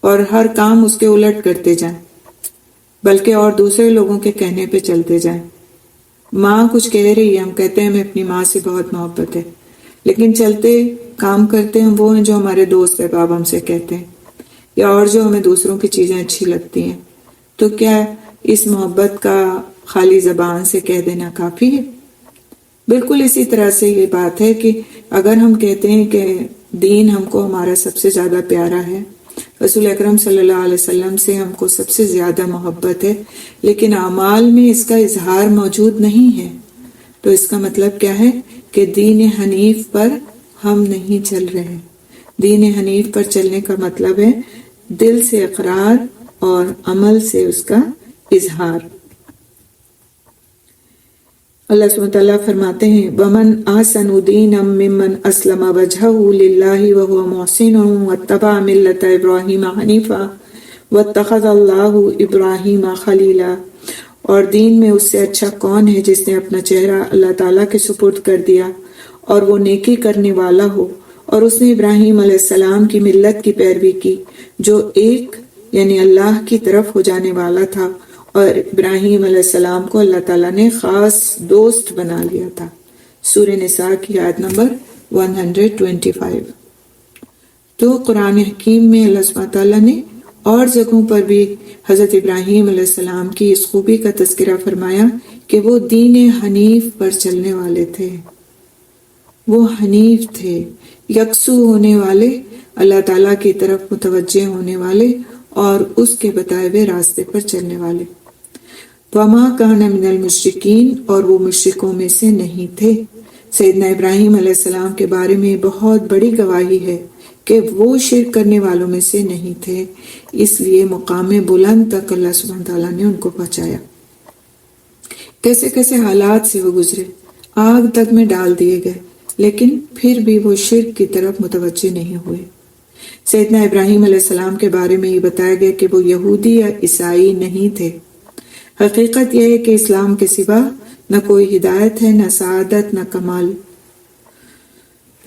اور ہر کام اس کے الٹ کرتے جائیں، بلکہ اور دوسرے لوگوں کے کہنے پہ چلتے جائیں۔ ماں کچھ کہہ رہی ہے، ہم کہتے ہیں ہمیں اپنی ماں سے بہت محبت ہے، لیکن چلتے کام کرتے ہیں وہ ہیں جو ہمارے دوست احباب ہم سے کہتے ہیں، یا اور جو ہمیں دوسروں کی چیزیں اچھی لگتی ہیں۔ تو کیا اس محبت کا خالی زبان سے کہہ دینا کافی ہے؟ بالکل اسی طرح سے یہ بات ہے کہ اگر ہم کہتے ہیں کہ دین ہم کو ہمارا سب سے زیادہ پیارا ہے، رسول اکرم صلی اللہ علیہ وسلم سے ہم کو سب سے زیادہ محبت ہے، لیکن اعمال میں اس کا اظہار موجود نہیں ہے، تو اس کا مطلب کیا ہے کہ دین حنیف پر ہم نہیں چل رہے۔ دین حنیف پر چلنے کا مطلب ہے دل سے اقرار اور عمل سے اس کا اظہار۔ اللہ سبحانہ وتعالیٰ فرماتے ہیں وَمَنْ أَحْسَنُ دِينًا مِّمَّنْ أَسْلَمَ وَجْهَهُ لِلَّهِ وَهُوَ مُحْسِنٌ وَاتَّبَعَ مِلَّةَ إِبْرَاهِيمَ حَنِيفًا وَاتَّخَذَ اللَّهُ إِبْرَاهِيمَ خَلِيلًا، اور دین میں اس سے اچھا کون ہے جس نے اپنا چہرہ اللہ تعالیٰ کے سپرد کر دیا اور وہ نیکی کرنے والا ہو، اور اس نے ابراہیم علیہ السلام کی ملت کی پیروی کی جو ایک یعنی اللہ کی طرف ہو جانے والا تھا، اور ابراہیم علیہ السلام کو اللہ تعالیٰ نے خاص دوست بنا لیا تھا۔ سورہ نساء کی آیت نمبر 125۔ تو قرآن حکیم میں اللہ سبحانہ تعالیٰ نے اور جگہوں پر بھی حضرت ابراہیم علیہ السلام کی اس خوبی کا تذکرہ فرمایا کہ وہ دین حنیف پر چلنے والے تھے، وہ حنیف تھے، یکسو ہونے والے، اللہ تعالیٰ کی طرف متوجہ ہونے والے اور اس کے بتائے ہوئے راستے پر چلنے والے۔ وَمَا كَانَ مِنَ الْمُشْرِكِينَ، اور وہ مشرکوں میں سے نہیں تھے۔ سیدنا ابراہیم علیہ السلام کے بارے میں بہت بڑی گواہی ہے کہ وہ شرک کرنے والوں میں سے نہیں تھے، اس لیے مقام بلند تک اللہ سبحانہ تعالیٰ نے ان کو پہنچایا۔ کیسے کیسے حالات سے وہ گزرے، آگ تک میں ڈال دیے گئے، لیکن پھر بھی وہ شرک کی طرف متوجہ نہیں ہوئے۔ سیدنا ابراہیم علیہ السلام کے بارے میں یہ بتایا گیا کہ وہ یہودی یا عیسائی نہیں تھے۔ حقیقت یہ ہے کہ اسلام کے سوا نہ کوئی ہدایت ہے، نہ سعادت، نہ کمال۔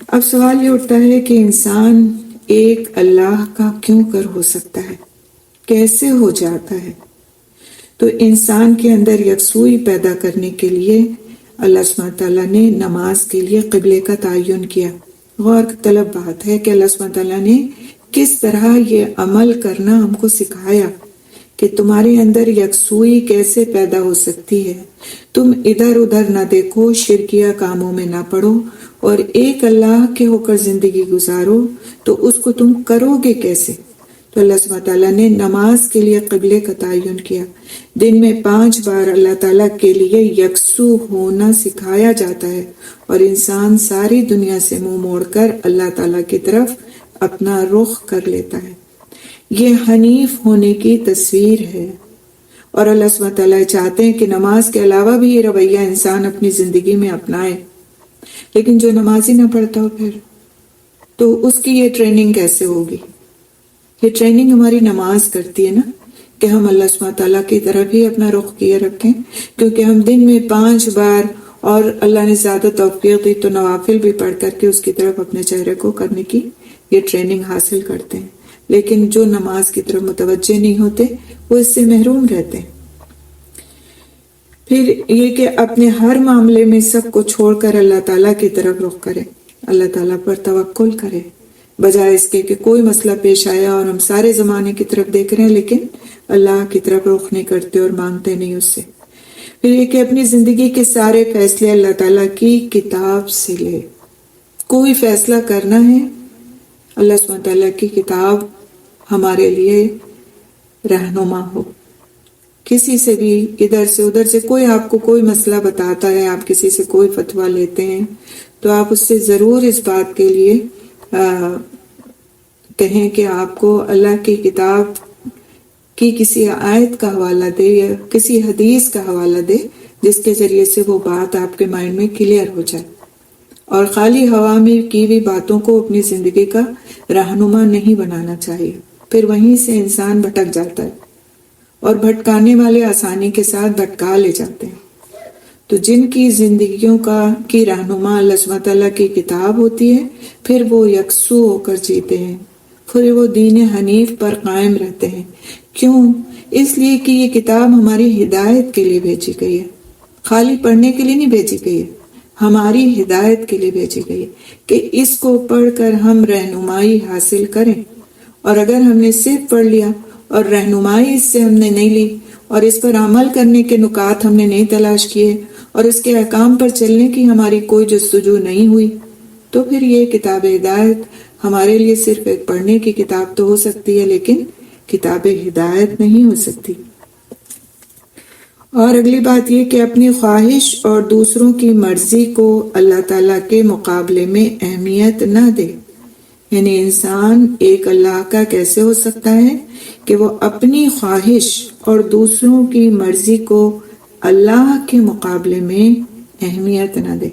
اب سوال یہ اٹھتا ہے کہ انسان ایک اللہ کا کیوں کر ہو سکتا ہے، کیسے ہو جاتا ہے؟ تو انسان کے اندر یکسوئی پیدا کرنے کے لیے اللہ سبحانہ تعالیٰ نے نماز کے لیے قبلے کا تعین کیا۔ غور طلب بات ہے کہ اللہ سبحانہ تعالیٰ نے کس طرح یہ عمل کرنا ہم کو سکھایا کہ تمہارے اندر یکسوئی کیسے پیدا ہو سکتی ہے، تم ادھر ادھر نہ دیکھو، شرکیہ کاموں میں نہ پڑو اور ایک اللہ کے ہو کر زندگی گزارو، تو اس کو تم کرو گے کیسے؟ تو اللہ سبحانہ تعالیٰ نے نماز کے لیے قبلے کا تعین کیا. دن میں 5 بار اللہ تعالیٰ کے لیے یکسو ہونا سکھایا جاتا ہے اور انسان ساری دنیا سے منہ موڑ کر اللہ تعالیٰ کی طرف اپنا رخ کر لیتا ہے. یہ حنیف ہونے کی تصویر ہے. اور اللہ سبحانہ تعالیٰ چاہتے ہیں کہ نماز کے علاوہ بھی یہ رویہ انسان اپنی زندگی میں اپنائے. لیکن جو نماز ہی نہ پڑھتا ہو پھر تو اس کی یہ ٹریننگ کیسے ہوگی؟ یہ ٹریننگ ہماری نماز کرتی ہے نا کہ ہم اللہ سبحانہ تعالیٰ کی طرف ہی اپنا رخ کیے رکھیں، کیونکہ ہم دن میں 5 بار اور اللہ نے زیادہ توفیق دی تو نوافل بھی پڑھ کر کے اس کی طرف اپنے چہرے کو کرنے کی یہ ٹریننگ حاصل کرتے ہیں. لیکن جو نماز کی طرف متوجہ نہیں ہوتے وہ اس سے محروم رہتے ہیں. پھر یہ کہ اپنے ہر معاملے میں سب کو چھوڑ کر اللہ تعالیٰ کی طرف رخ کرے، اللہ تعالیٰ پر توکل کرے، بجائے اس کے کہ کوئی مسئلہ پیش آیا اور ہم سارے زمانے کی طرف دیکھ رہے ہیں لیکن اللہ کی طرف رخ نہیں کرتے اور مانگتے نہیں اس سے. پھر یہ کہ اپنی زندگی کے سارے فیصلے اللہ تعالیٰ کی کتاب سے لے. کوئی فیصلہ کرنا ہے اللہ سبحانہ تعالیٰ کی کتاب ہمارے لیے رہنما ہو. کسی سے بھی ادھر سے ادھر سے کوئی آپ کو کوئی مسئلہ بتاتا ہے، آپ کسی سے کوئی فتویٰ لیتے ہیں تو آپ اس سے ضرور اس بات کے لیے کہیں کہ آپ کو اللہ کی کتاب کی کسی آیت کا حوالہ دے یا کسی حدیث کا حوالہ دے جس کے ذریعے سے وہ بات آپ کے مائنڈ میں کلیئر ہو جائے. اور خالی ہوا میں کی ہوئی باتوں کو اپنی زندگی کا رہنما نہیں بنانا چاہیے. پھر وہیں سے انسان بھٹک جاتا ہے اور بھٹکانے والے آسانی کے ساتھ بھٹکا لے جاتے ہیں. تو جن کی زندگیوں کی رہنما اللہ سبحانہ تعالیٰ کی کتاب ہوتی ہے پھر وہ یکسو ہو کر جیتے ہیں، پھر وہ دین حنیف پر قائم رہتے ہیں. کیوں؟ اس لیے کہ یہ کتاب ہماری ہدایت کے لیے بھیجی گئی ہے، خالی پڑھنے کے لیے نہیں بھیجی گئی ہے، ہماری ہدایت کے لیے بھیجی گئی ہے کہ اس کو پڑھ کر ہم رہنمائی حاصل کریں. اور اگر ہم نے صرف پڑھ لیا اور رہنمائی اس سے ہم نے نہیں لی اور اس پر عمل کرنے کے نکات ہم نے نہیں تلاش کیے اور اس کے احکام پر چلنے کی ہماری کوئی جستجو نہیں ہوئی تو پھر یہ کتاب ہدایت ہمارے لیے صرف ایک پڑھنے کی کتاب تو ہو سکتی ہے لیکن کتاب ہدایت نہیں ہو سکتی. اور اگلی بات یہ کہ اپنی خواہش اور دوسروں کی مرضی کو اللہ تعالیٰ کے مقابلے میں اہمیت نہ دے. یعنی انسان ایک اللہ کا کیسے ہو سکتا ہے کہ وہ اپنی خواہش اور دوسروں کی مرضی کو اللہ کے مقابلے میں اہمیت نہ دے.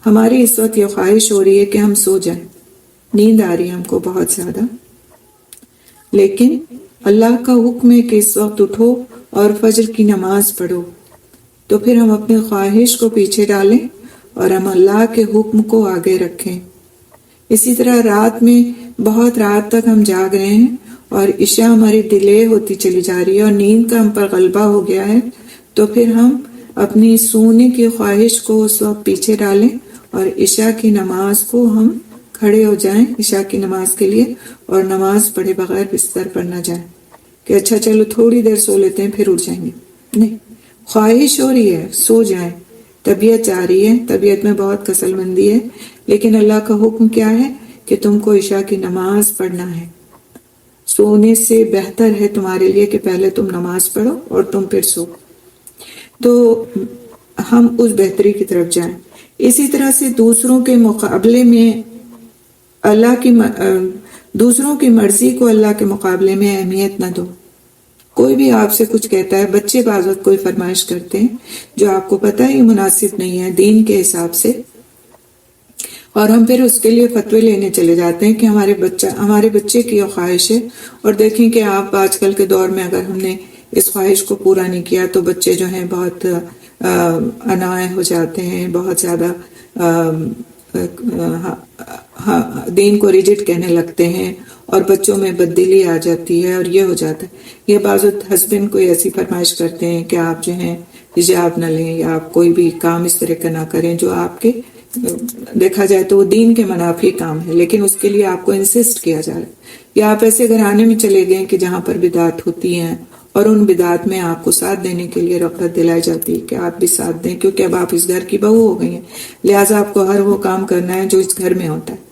ہماری اس وقت یہ خواہش ہو رہی ہے کہ ہم سو جائیں، نیند آ رہی ہے ہم کو بہت زیادہ، لیکن اللہ کا حکم ہے کہ اس وقت اٹھو اور فجر کی نماز پڑھو. تو پھر ہم اپنے خواہش کو پیچھے ڈالیں اور ہم اللہ کے حکم کو آگے رکھیں. اسی طرح رات میں بہت رات تک ہم جاگ رہے ہیں اور عشاء ہماری ڈیلے ہوتی چلی جا رہی ہے اور نیند کا ہم پر غلبہ ہو گیا ہے تو پھر ہم اپنی سونے کی خواہش کو اس وقت پیچھے ڈالیں اور عشاء کی نماز کو ہم کھڑے ہو جائیں عشاء کی نماز کے لیے اور نماز پڑھے بغیر بستر پر نہ جائیں کہ اچھا چلو تھوڑی دیر سو لیتے ہیں پھر اٹھ جائیں گے. نہیں، خواہش ہو رہی ہے سو جائیں، طبیعت چاہ رہی ہے، طبیعت میں بہت کسل مندی ہے، لیکن اللہ کا حکم کیا ہے کہ تم کو عشاء کی نماز پڑھنا ہے. سونے سے بہتر ہے تمہارے لیے کہ پہلے تم نماز پڑھو اور تم پھر سو. تو ہم اس بہتری کی طرف جائیں. اسی طرح سے دوسروں کے مقابلے میں دوسروں کی مرضی کو اللہ کے مقابلے میں اہمیت نہ دو. کوئی بھی آپ سے کچھ کہتا ہے، بچے بعض وقت کوئی فرمائش کرتے ہیں جو آپ کو پتہ ہے مناسب نہیں ہے دین کے حساب سے، اور ہم پھر اس کے لیے فتوے لینے چلے جاتے ہیں کہ ہمارے بچے کی یہ خواہش ہے. اور دیکھیں کہ آپ آج کل کے دور میں اگر ہم نے اس خواہش کو پورا نہیں کیا تو بچے جو ہیں بہت انائے ہو جاتے ہیں، بہت زیادہ دین کو ریجڈ کہنے لگتے ہیں اور بچوں میں بددلی آ جاتی ہے اور یہ ہو جاتا ہے. یہ بعض ہسبینڈ کوئی ایسی فرمائش کرتے ہیں کہ آپ جو ہیں حجاب نہ لیں یا آپ کوئی بھی کام اس طرح کا نہ کریں جو آپ کے دیکھا جائے تو وہ دین کے منافی کام ہے، لیکن اس کے لیے آپ کو انسسٹ کیا جا رہا ہے. یا آپ ایسے گھرانے میں چلے گئے کہ جہاں پر بدعات ہوتی ہیں اور ان بدعات میں آپ کو ساتھ دینے کے لیے رغبت دلائی جاتی ہے کہ آپ بھی ساتھ دیں کیونکہ اب آپ اس گھر کی بہو ہو گئی ہیں، لہٰذا آپ کو ہر وہ کام کرنا ہے جو اس گھر میں ہوتا ہے.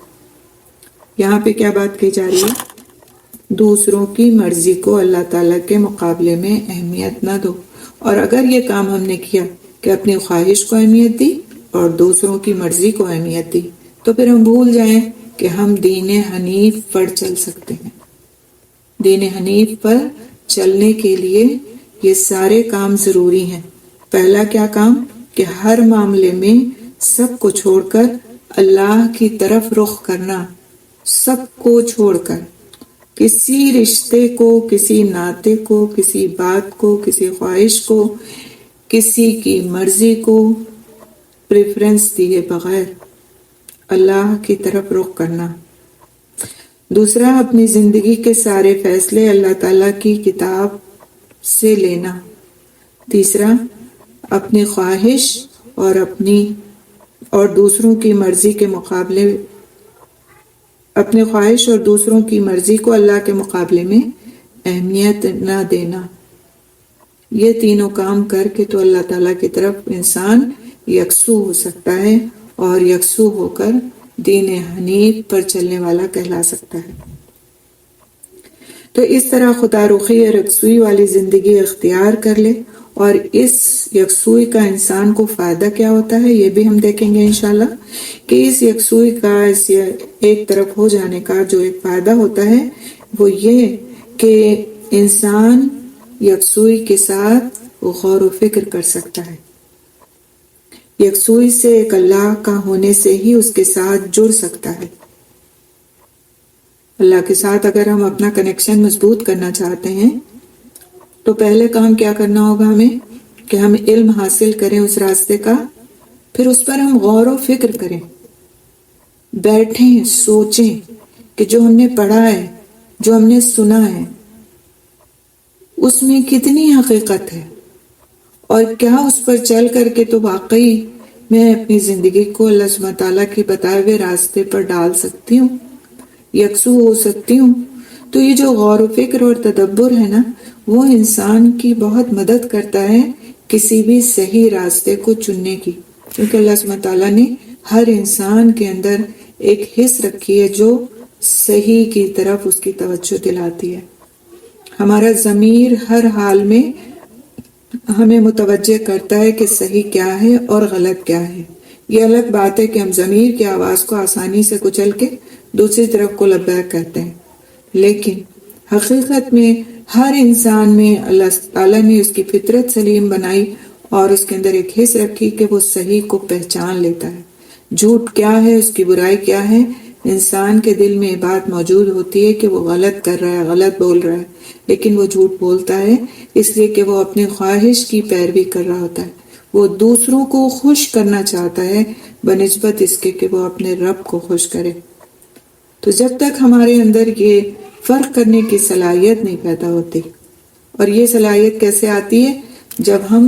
یہاں پہ کیا بات کی جا رہی ہے؟ دوسروں کی مرضی کو اللہ تعالیٰ کے مقابلے میں اہمیت نہ دو۔ اور اگر یہ کام ہم نے کیا کہ اپنی خواہش کو اہمیت دی اور دوسروں کی مرضی کو اہمیت دی، تو پھر ہم بھول جائیں کہ ہم دین حنیف پر چل سکتے ہیں۔ دین حنیف پر چلنے کے لیے یہ سارے کام ضروری ہیں۔ پہلا کیا کام؟ کہ ہر معاملے میں سب کو چھوڑ کر اللہ کی طرف رخ کرنا، سب کو چھوڑ کر، کسی رشتے کو، کسی ناطے کو، کسی بات کو، کسی خواہش کو، کسی کی مرضی کو پریفرنس دیے بغیر اللہ کی طرف رخ کرنا۔ دوسرا، اپنی زندگی کے سارے فیصلے اللہ تعالیٰ کی کتاب سے لینا۔ تیسرا، اپنی خواہش اور دوسروں کی مرضی کے مقابلے اپنی خواہش اور دوسروں کی مرضی کو اللہ کے مقابلے میں اہمیت نہ دینا۔ یہ تینوں کام کر کے تو اللہ تعالیٰ کی طرف انسان یکسو ہو سکتا ہے اور یکسو ہو کر دین حنیف پر چلنے والا کہلا سکتا ہے۔ تو اس طرح خدا رخی اور یکسوئی والی زندگی اختیار کر لے، اور اس یکسوئی کا انسان کو فائدہ کیا ہوتا ہے یہ بھی ہم دیکھیں گے انشاءاللہ، کہ اس یکسوئی کا، اس ایک طرف ہو جانے کا جو ایک فائدہ ہوتا ہے وہ یہ کہ انسان یکسوئی کے ساتھ غور و فکر کر سکتا ہے۔ یکسوئی سے ایک اللہ کا ہونے سے ہی اس کے ساتھ جڑ سکتا ہے۔ اللہ کے ساتھ اگر ہم اپنا کنیکشن مضبوط کرنا چاہتے ہیں تو پہلے کام کیا کرنا ہوگا ہمیں؟ کہ ہم علم حاصل کریں اس راستے کا، پھر اس پر ہم غور و فکر کریں، بیٹھیں، سوچیں کہ جو ہم نے پڑھا ہے، جو ہم نے سنا ہے، اس میں کتنی حقیقت ہے، اور کیا اس پر چل کر کے تو واقعی میں اپنی زندگی کو اللہ سبحانہ تعالیٰ کے بتائے ہوئے راستے پر ڈال سکتی ہوں، یکسو ہو سکتی ہوں۔ تو یہ جو غور و فکر اور تدبر ہے نا، وہ انسان کی بہت مدد کرتا ہے کسی بھی صحیح راستے کو چننے کی، کیونکہ اللہ سبحانہ تعالیٰ نے ہر انسان کے اندر ایک حس رکھی ہے جو صحیح کی طرف اس کی توجہ دلاتی ہے۔ ہمارا ضمیر ہر حال میں ہمیں متوجہ کرتا ہے کہ صحیح کیا ہے اور غلط کیا ہے۔ یہ الگ بات ہے کہ ہم ضمیر کی آواز کو آسانی سے کچل کے دوسری طرف کو لبیک کہتے ہیں، لیکن حقیقت میں ہر انسان میں اللہ تعالیٰ نے اس کی فطرت سلیم بنائی اور اس کے اندر ایک حس رکھی کہ وہ صحیح کو پہچان لیتا ہے۔ جھوٹ کیا ہے، اس کی برائی کیا ہے، انسان کے دل میں یہ بات موجود ہوتی ہے کہ وہ غلط کر رہا ہے، غلط بول رہا ہے، لیکن وہ جھوٹ بولتا ہے اس لیے کہ وہ اپنی خواہش کی پیروی کر رہا ہوتا ہے۔ وہ دوسروں کو خوش کرنا چاہتا ہے بنسبت اس کے کہ وہ اپنے رب کو خوش کرے۔ تو جب تک ہمارے اندر یہ فرق کرنے کی صلاحیت نہیں پیدا ہوتی، اور یہ صلاحیت کیسے آتی ہے؟ جب ہم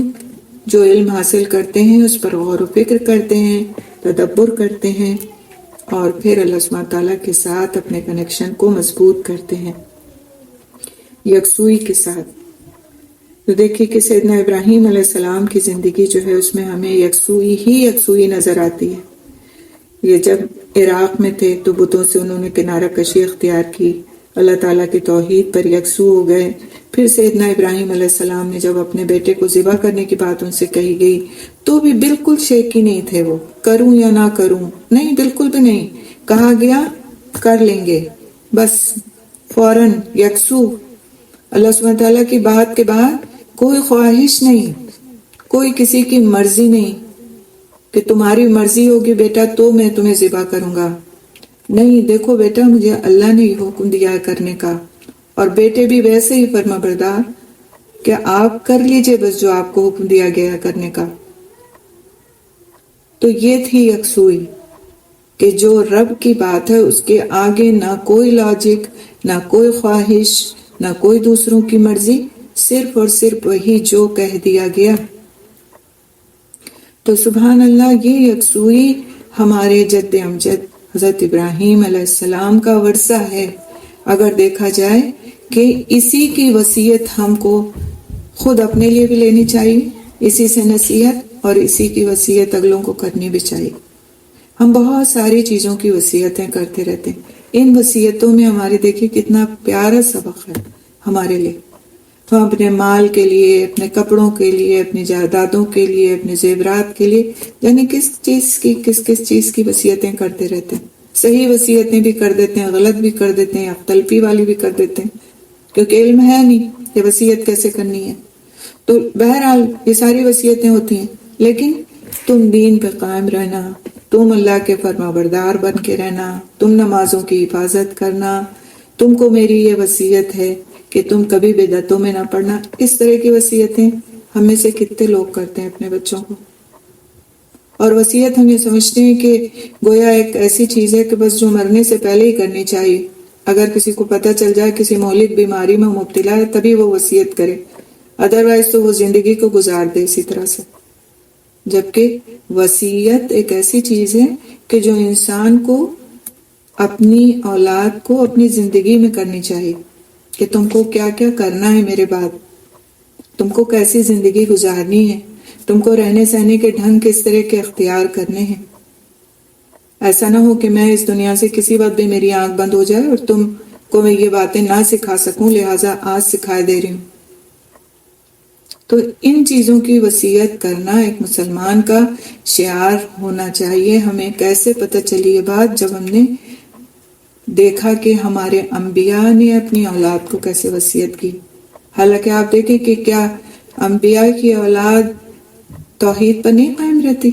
جو علم حاصل کرتے ہیں اس پر غور و فکر کرتے ہیں، تدبر کرتے ہیں، اور پھر اللہ سبحانہ تعالیٰ کے ساتھ اپنے کنیکشن کو مضبوط کرتے ہیں یکسوئی کے ساتھ۔ تو دیکھیے کہ سیدنا ابراہیم علیہ السلام کی زندگی جو ہے اس میں ہمیں یکسوئی ہی یکسوئی نظر آتی ہے۔ یہ جب عراق میں تھے تو بتوں سے انہوں نے کنارہ کشی اختیار کی، اللہ تعالیٰ کی توحید پر یکسو ہو گئے۔ پھر سیدنا ابراہیم علیہ السلام نے جب اپنے بیٹے کو ذبح کرنے کی بات ان سے کہی گئی تو بھی بالکل شیکی نہیں تھے، وہ کروں یا نہ کروں، نہیں، بالکل بھی نہیں، کہا گیا کر لیں گے، بس فوراً یکسو۔ اللہ سبحانہ تعالیٰ کی بات کے بعد کوئی خواہش نہیں، کوئی کسی کی مرضی نہیں کہ تمہاری مرضی ہوگی بیٹا تو میں تمہیں ذبح کروں گا، نہیں، دیکھو بیٹا مجھے اللہ نے یہ حکم دیا ہے کرنے کا، اور بیٹے بھی ویسے ہی فرما بردار کہ آپ کر لیجئے بس جو آپ کو حکم دیا گیا ہے کرنے کا۔ تو یہ تھی یکسوئی کہ جو رب کی بات ہے اس کے آگے نہ کوئی لاجک، نہ کوئی خواہش، نہ کوئی دوسروں کی مرضی، صرف اور صرف وہی جو کہہ دیا گیا۔ تو سبحان اللہ، یہ یکسوئی ہمارے جد امجد حضرت ابراہیم علیہ السلام کا ورثہ ہے۔ اگر دیکھا جائے کہ اسی کی وصیت ہم کو خود اپنے لیے بھی لینی چاہیے، اسی سے نصیحت، اور اسی کی وصیت اگلوں کو کرنی بھی چاہیے۔ ہم بہت ساری چیزوں کی وصیتیں کرتے رہتے ہیں، ان وصیتوں میں ہمارے دیکھیے کتنا پیارا سبق ہے ہمارے لیے. ہم اپنے مال کے لیے، اپنے کپڑوں کے لیے، اپنی جائیدادوں کے لیے، اپنے زیورات کے لیے، یعنی کس کس چیز کی وصیتیں کرتے رہتے ہیں. صحیح وصیتیں بھی کر دیتے ہیں، غلط بھی کر دیتے ہیں، تلفی والی بھی کر دیتے ہیں، کیونکہ علم ہے نہیں کہ وصیت کیسے کرنی ہے. تو بہرحال یہ ساری وصیتیں ہوتی ہیں، لیکن تم دین پہ قائم رہنا، تم اللہ کے فرما بردار بن کے رہنا، تم نمازوں کی حفاظت کرنا، تم کو میری یہ وصیت ہے کہ تم کبھی بدعتوں میں نہ پڑنا. اس طرح کی وصیتیں ہم میں سے کتنے لوگ کرتے ہیں اپنے بچوں کو. اور وصیت ہم یہ سمجھتے ہیں کہ گویا ایک ایسی چیز ہے کہ بس جو مرنے سے پہلے ہی کرنی چاہیے. اگر کسی کو پتہ چل جائے کسی مہلک بیماری میں مبتلا ہے تبھی وہ وصیت کرے، ادروائز تو وہ زندگی کو گزار دے اسی طرح سے. جبکہ وصیت ایک ایسی چیز ہے کہ جو انسان کو اپنی اولاد کو اپنی زندگی میں کرنی چاہیے کہ تم کو کیا کیا کرنا ہے میرے بعد، تم کو کیسی زندگی گزارنی ہے، تم کو رہنے سہنے کے ڈھنگ کس طرح کے اختیار کرنے ہیں. ایسا نہ ہو کہ میں اس دنیا سے کسی وقت بھی میری آنکھ بند ہو جائے اور تم کو میں یہ باتیں نہ سکھا سکوں، لہٰذا آج سکھا دے رہی ہوں. تو ان چیزوں کی وصیت کرنا ایک مسلمان کا شعار ہونا چاہیے. ہمیں کیسے پتہ چلی یہ بات؟ جب ہم نے دیکھا کہ ہمارے انبیاء نے اپنی اولاد کو کیسے وصیت کی. حالانکہ آپ دیکھیں کہ کیا انبیاء کی اولاد توحید پر نہیں قائم رہتی،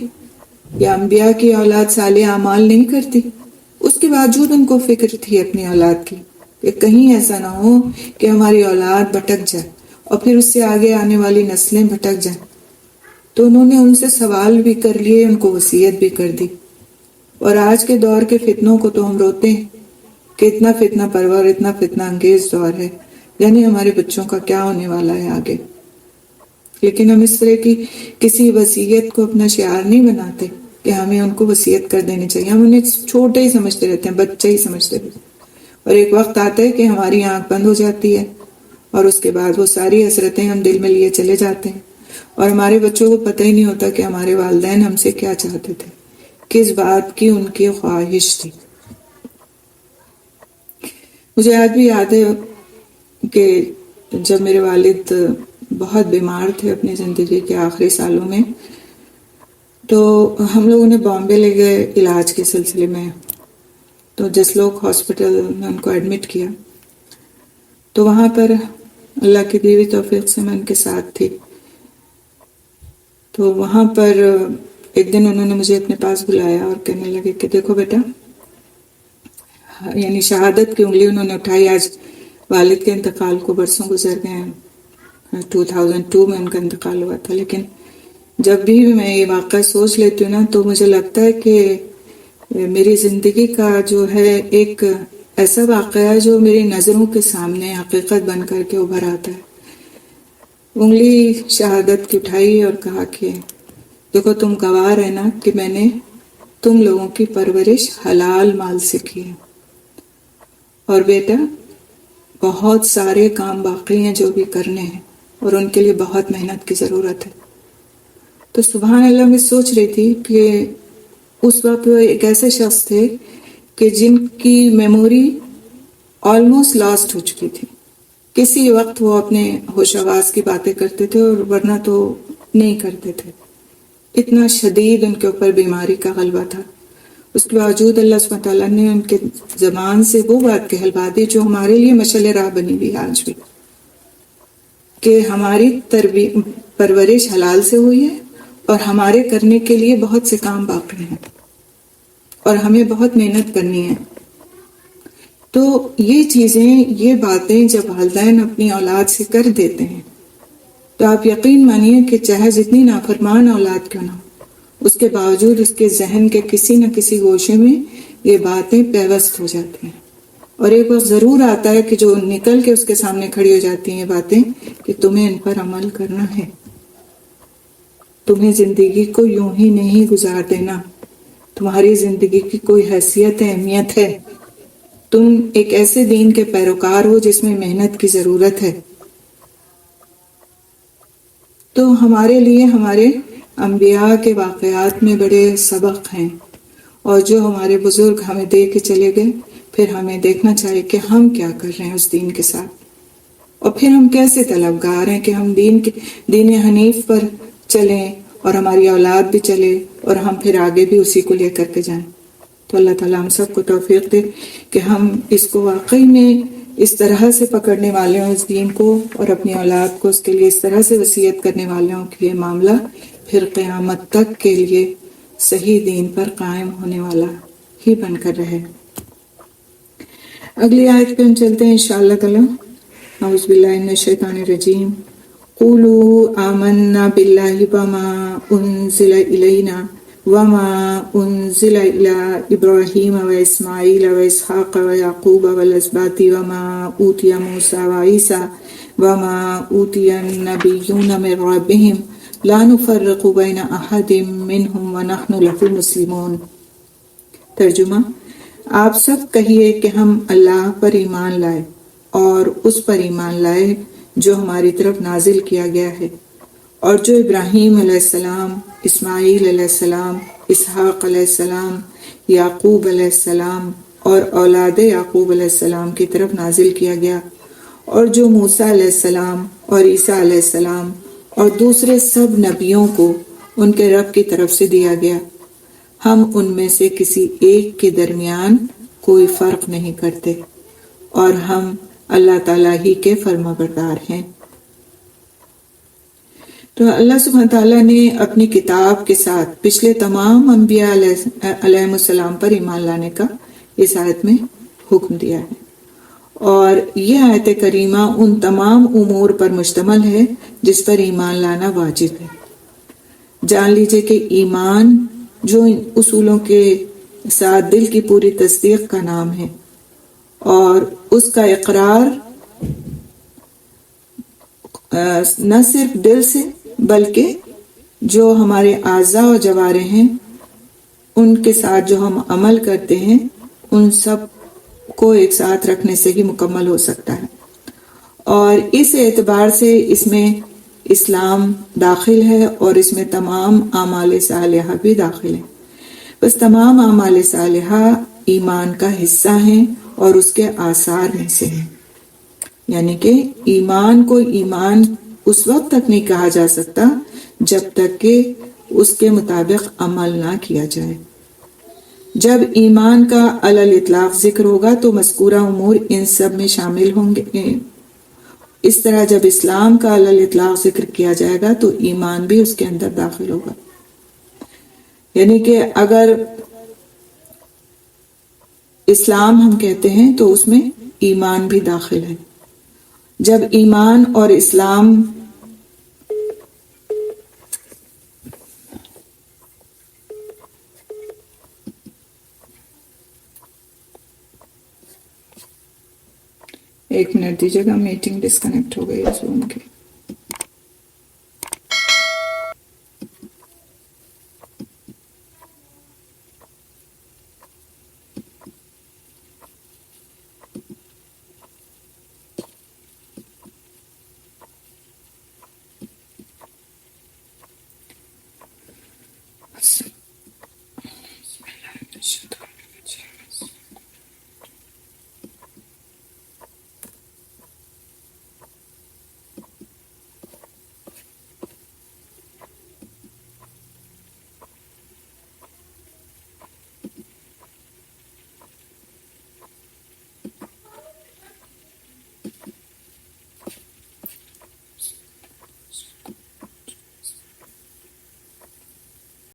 یا انبیاء کی اولاد صالح اعمال نہیں کرتی؟ اس کے باوجود ان کو فکر تھی اپنی اولاد کی کہ کہیں ایسا نہ ہو کہ ہماری اولاد بھٹک جائے اور پھر اس سے آگے آنے والی نسلیں بھٹک جائیں. تو انہوں نے ان سے سوال بھی کر لیے، ان کو وصیت بھی کر دی. اور آج کے دور کے فتنوں کو تو ہم روتے ہیں کہ اتنا فتنہ پرور، اتنا فتنہ انگیز دور ہے، یعنی ہمارے بچوں کا کیا ہونے والا ہے آگے. لیکن ہم اس طرح کی کسی وصیت کو اپنا شعار نہیں بناتے کہ ہمیں ان کو وصیت کر دینی چاہیے. ہم انہیں چھوٹے ہی سمجھتے رہتے ہیں، بچہ ہی سمجھتے رہتے ہیں. اور ایک وقت آتا ہے کہ ہماری آنکھ بند ہو جاتی ہے اور اس کے بعد وہ ساری حسرتیں ہم دل میں لیے چلے جاتے ہیں، اور ہمارے بچوں کو پتہ ہی نہیں ہوتا کہ ہمارے والدین ہم سے کیا چاہتے تھے، کس بات کی ان کی خواہش تھی. مجھے آج بھی یاد ہے کہ جب میرے والد بہت بیمار تھے اپنی زندگی کے آخری سالوں میں، تو ہم لوگوں نے بامبے لے گئے علاج کے سلسلے میں. تو جسلوک ہاسپٹل میں ان کو ایڈمٹ کیا. تو وہاں پر اللہ کی دی ہوئی توفیق سے میں ان کے ساتھ تھی. تو وہاں پر ایک دن انہوں نے مجھے اپنے پاس بلایا اور کہنے لگے کہ دیکھو بیٹا، یعنی شہادت کی انگلی انہوں نے اٹھائی. آج والد کے انتقال کو برسوں گزر گئے ہیں، 2002 میں ان کا انتقال ہوا تھا. لیکن جب بھی میں یہ واقعہ سوچ لیتی ہوں نا تو مجھے لگتا ہے کہ میری زندگی کا جو ہے ایک ایسا واقعہ ہے جو میری نظروں کے سامنے حقیقت بن کر کے ابھر آتا ہے. انگلی شہادت کی اٹھائی اور کہا کہ دیکھو تم گواہ رہنا کہ میں نے تم لوگوں کی پرورش حلال مال سے کی ہے، اور بیٹا بہت سارے کام باقی ہیں جو بھی کرنے ہیں اور ان کے لیے بہت محنت کی ضرورت ہے. تو سبحان اللہ میں سوچ رہی تھی کہ اس وقت وہ ایک ایسے شخص تھے کہ جن کی میموری آلموسٹ لاسٹ ہو چکی تھی. کسی وقت وہ اپنے ہوش آواز کی باتیں کرتے تھے اور ورنہ تو نہیں کرتے تھے. اتنا شدید ان کے اوپر بیماری کا غلبہ تھا. اس کے باوجود اللہ سبحانہ تعالیٰ نے ان کے زبان سے وہ بات کہلوا دی جو ہمارے لیے مشعل راہ بنی ہوئی آج بھی، کہ ہماری پرورش حلال سے ہوئی ہے اور ہمارے کرنے کے لیے بہت سے کام باقی ہیں اور ہمیں بہت محنت کرنی ہے. تو یہ چیزیں، یہ باتیں جب والدین اپنی اولاد سے کر دیتے ہیں تو آپ یقین مانیے کہ چاہے جتنی نافرمان اولاد کیوں نہ ہو، اس کے باوجود اس کے ذہن کے کسی نہ کسی گوشے میں یہ باتیں پیوست ہو جاتی ہیں. اور ایک وقت ضرور آتا ہے کہ جو نکل کے اس کے سامنے کھڑی ہو جاتی ہیں یہ باتیں کہ تمہیں ان پر عمل کرنا ہے، تمہیں زندگی کو یوں ہی نہیں گزار دینا، تمہاری زندگی کی کوئی حیثیت ہے، اہمیت ہے، تم ایک ایسے دین کے پیروکار ہو جس میں محنت کی ضرورت ہے. تو ہمارے لیے ہمارے انبیاء کے واقعات میں بڑے سبق ہیں، اور جو ہمارے بزرگ ہمیں دے کے چلے گئے پھر ہمیں دیکھنا چاہیے کہ ہم کیا کر رہے ہیں اس دین کے ساتھ، اور پھر ہم کیسے طلبگار ہیں کہ ہم دین حنیف پر چلیں اور ہماری اولاد بھی چلے اور ہم پھر آگے بھی اسی کو لے کر کے جائیں۔ تو اللہ تعالیٰ ہم سب کو توفیق دے کہ ہم اس کو واقعی میں اس طرح سے پکڑنے والے ہوں اس دین کو، اور اپنی اولاد کو اس کے لیے اس طرح سے وصیت کرنے والے ہوں کہ یہ معاملہ پھر قیامت تک کے لیے صحیح دین پر قائم ہونے والا ہی بن کر رہے۔ اگلی آیت پہ ہم چلتے ہیں انشاءاللہ تعالیٰ۔ اعوذ باللہ من الشیطان الرجیم۔ قولوا آمنا باللہ وما انزل الینا وما انزل الی ابراہیم واسماعیل واسحاق ویعقوب والاسباط وما اوتی موسیٰ وعیسیٰ وما اوتی النبیون من ربہم لا نفرق بین احد منہم ونحن لہ مسلمون۔ ترجمہ: آپ سب کہیے کہ ہم اللہ پر ایمان لائے اور اس پر ایمان لائے جو ہماری طرف نازل کیا گیا ہے، اور جو ابراہیم علیہ السلام، اسماعیل علیہ السلام، اسحاق علیہ السلام، یعقوب علیہ السلام اور اولاد یعقوب علیہ السلام کی طرف نازل کیا گیا، اور جو موسیٰ علیہ السلام اور عیسیٰ علیہ السلام اور دوسرے سب نبیوں کو ان کے رب کی طرف سے دیا گیا۔ ہم ان میں سے کسی ایک کے درمیان کوئی فرق نہیں کرتے، اور ہم اللہ تعالیٰ ہی کے فرما بردار ہیں۔ تو اللہ سبحانہ تعالیٰ نے اپنی کتاب کے ساتھ پچھلے تمام انبیاء علیہ السلام پر ایمان لانے کا اس آیت میں حکم دیا ہے، اور یہ آیت کریمہ ان تمام امور پر مشتمل ہے جس پر ایمان لانا واجب ہے۔ جان لیجئے کہ ایمان جو ان اصولوں کے ساتھ دل کی پوری تصدیق کا نام ہے، اور اس کا اقرار نہ صرف دل سے بلکہ جو ہمارے اعضاء و جوارح ہیں ان کے ساتھ جو ہم عمل کرتے ہیں ان سب کو ایک ساتھ رکھنے سے ہی مکمل ہو سکتا ہے، اور اس اعتبار سے اس میں اسلام داخل ہے اور اس میں تمام اعمال صالحہ بھی داخل ہیں۔ بس تمام اعمال صالحہ ایمان کا حصہ ہیں اور اس کے آثار میں سے ہیں، یعنی کہ ایمان کو ایمان اس وقت تک نہیں کہا جا سکتا جب تک کہ اس کے مطابق عمل نہ کیا جائے۔ جب ایمان کا علی الاطلاق ذکر ہوگا تو مذکورہ امور ان سب میں شامل ہوں گے، اس طرح جب اسلام کا علی الاطلاق ذکر کیا جائے گا تو ایمان بھی اس کے اندر داخل ہوگا۔ یعنی کہ اگر اسلام ہم کہتے ہیں تو اس میں ایمان بھی داخل ہے۔ جب ایمان اور اسلام ایک منٹ دیجیے گا، میٹنگ ڈسکنیکٹ ہو گئی ہے زوم کی۔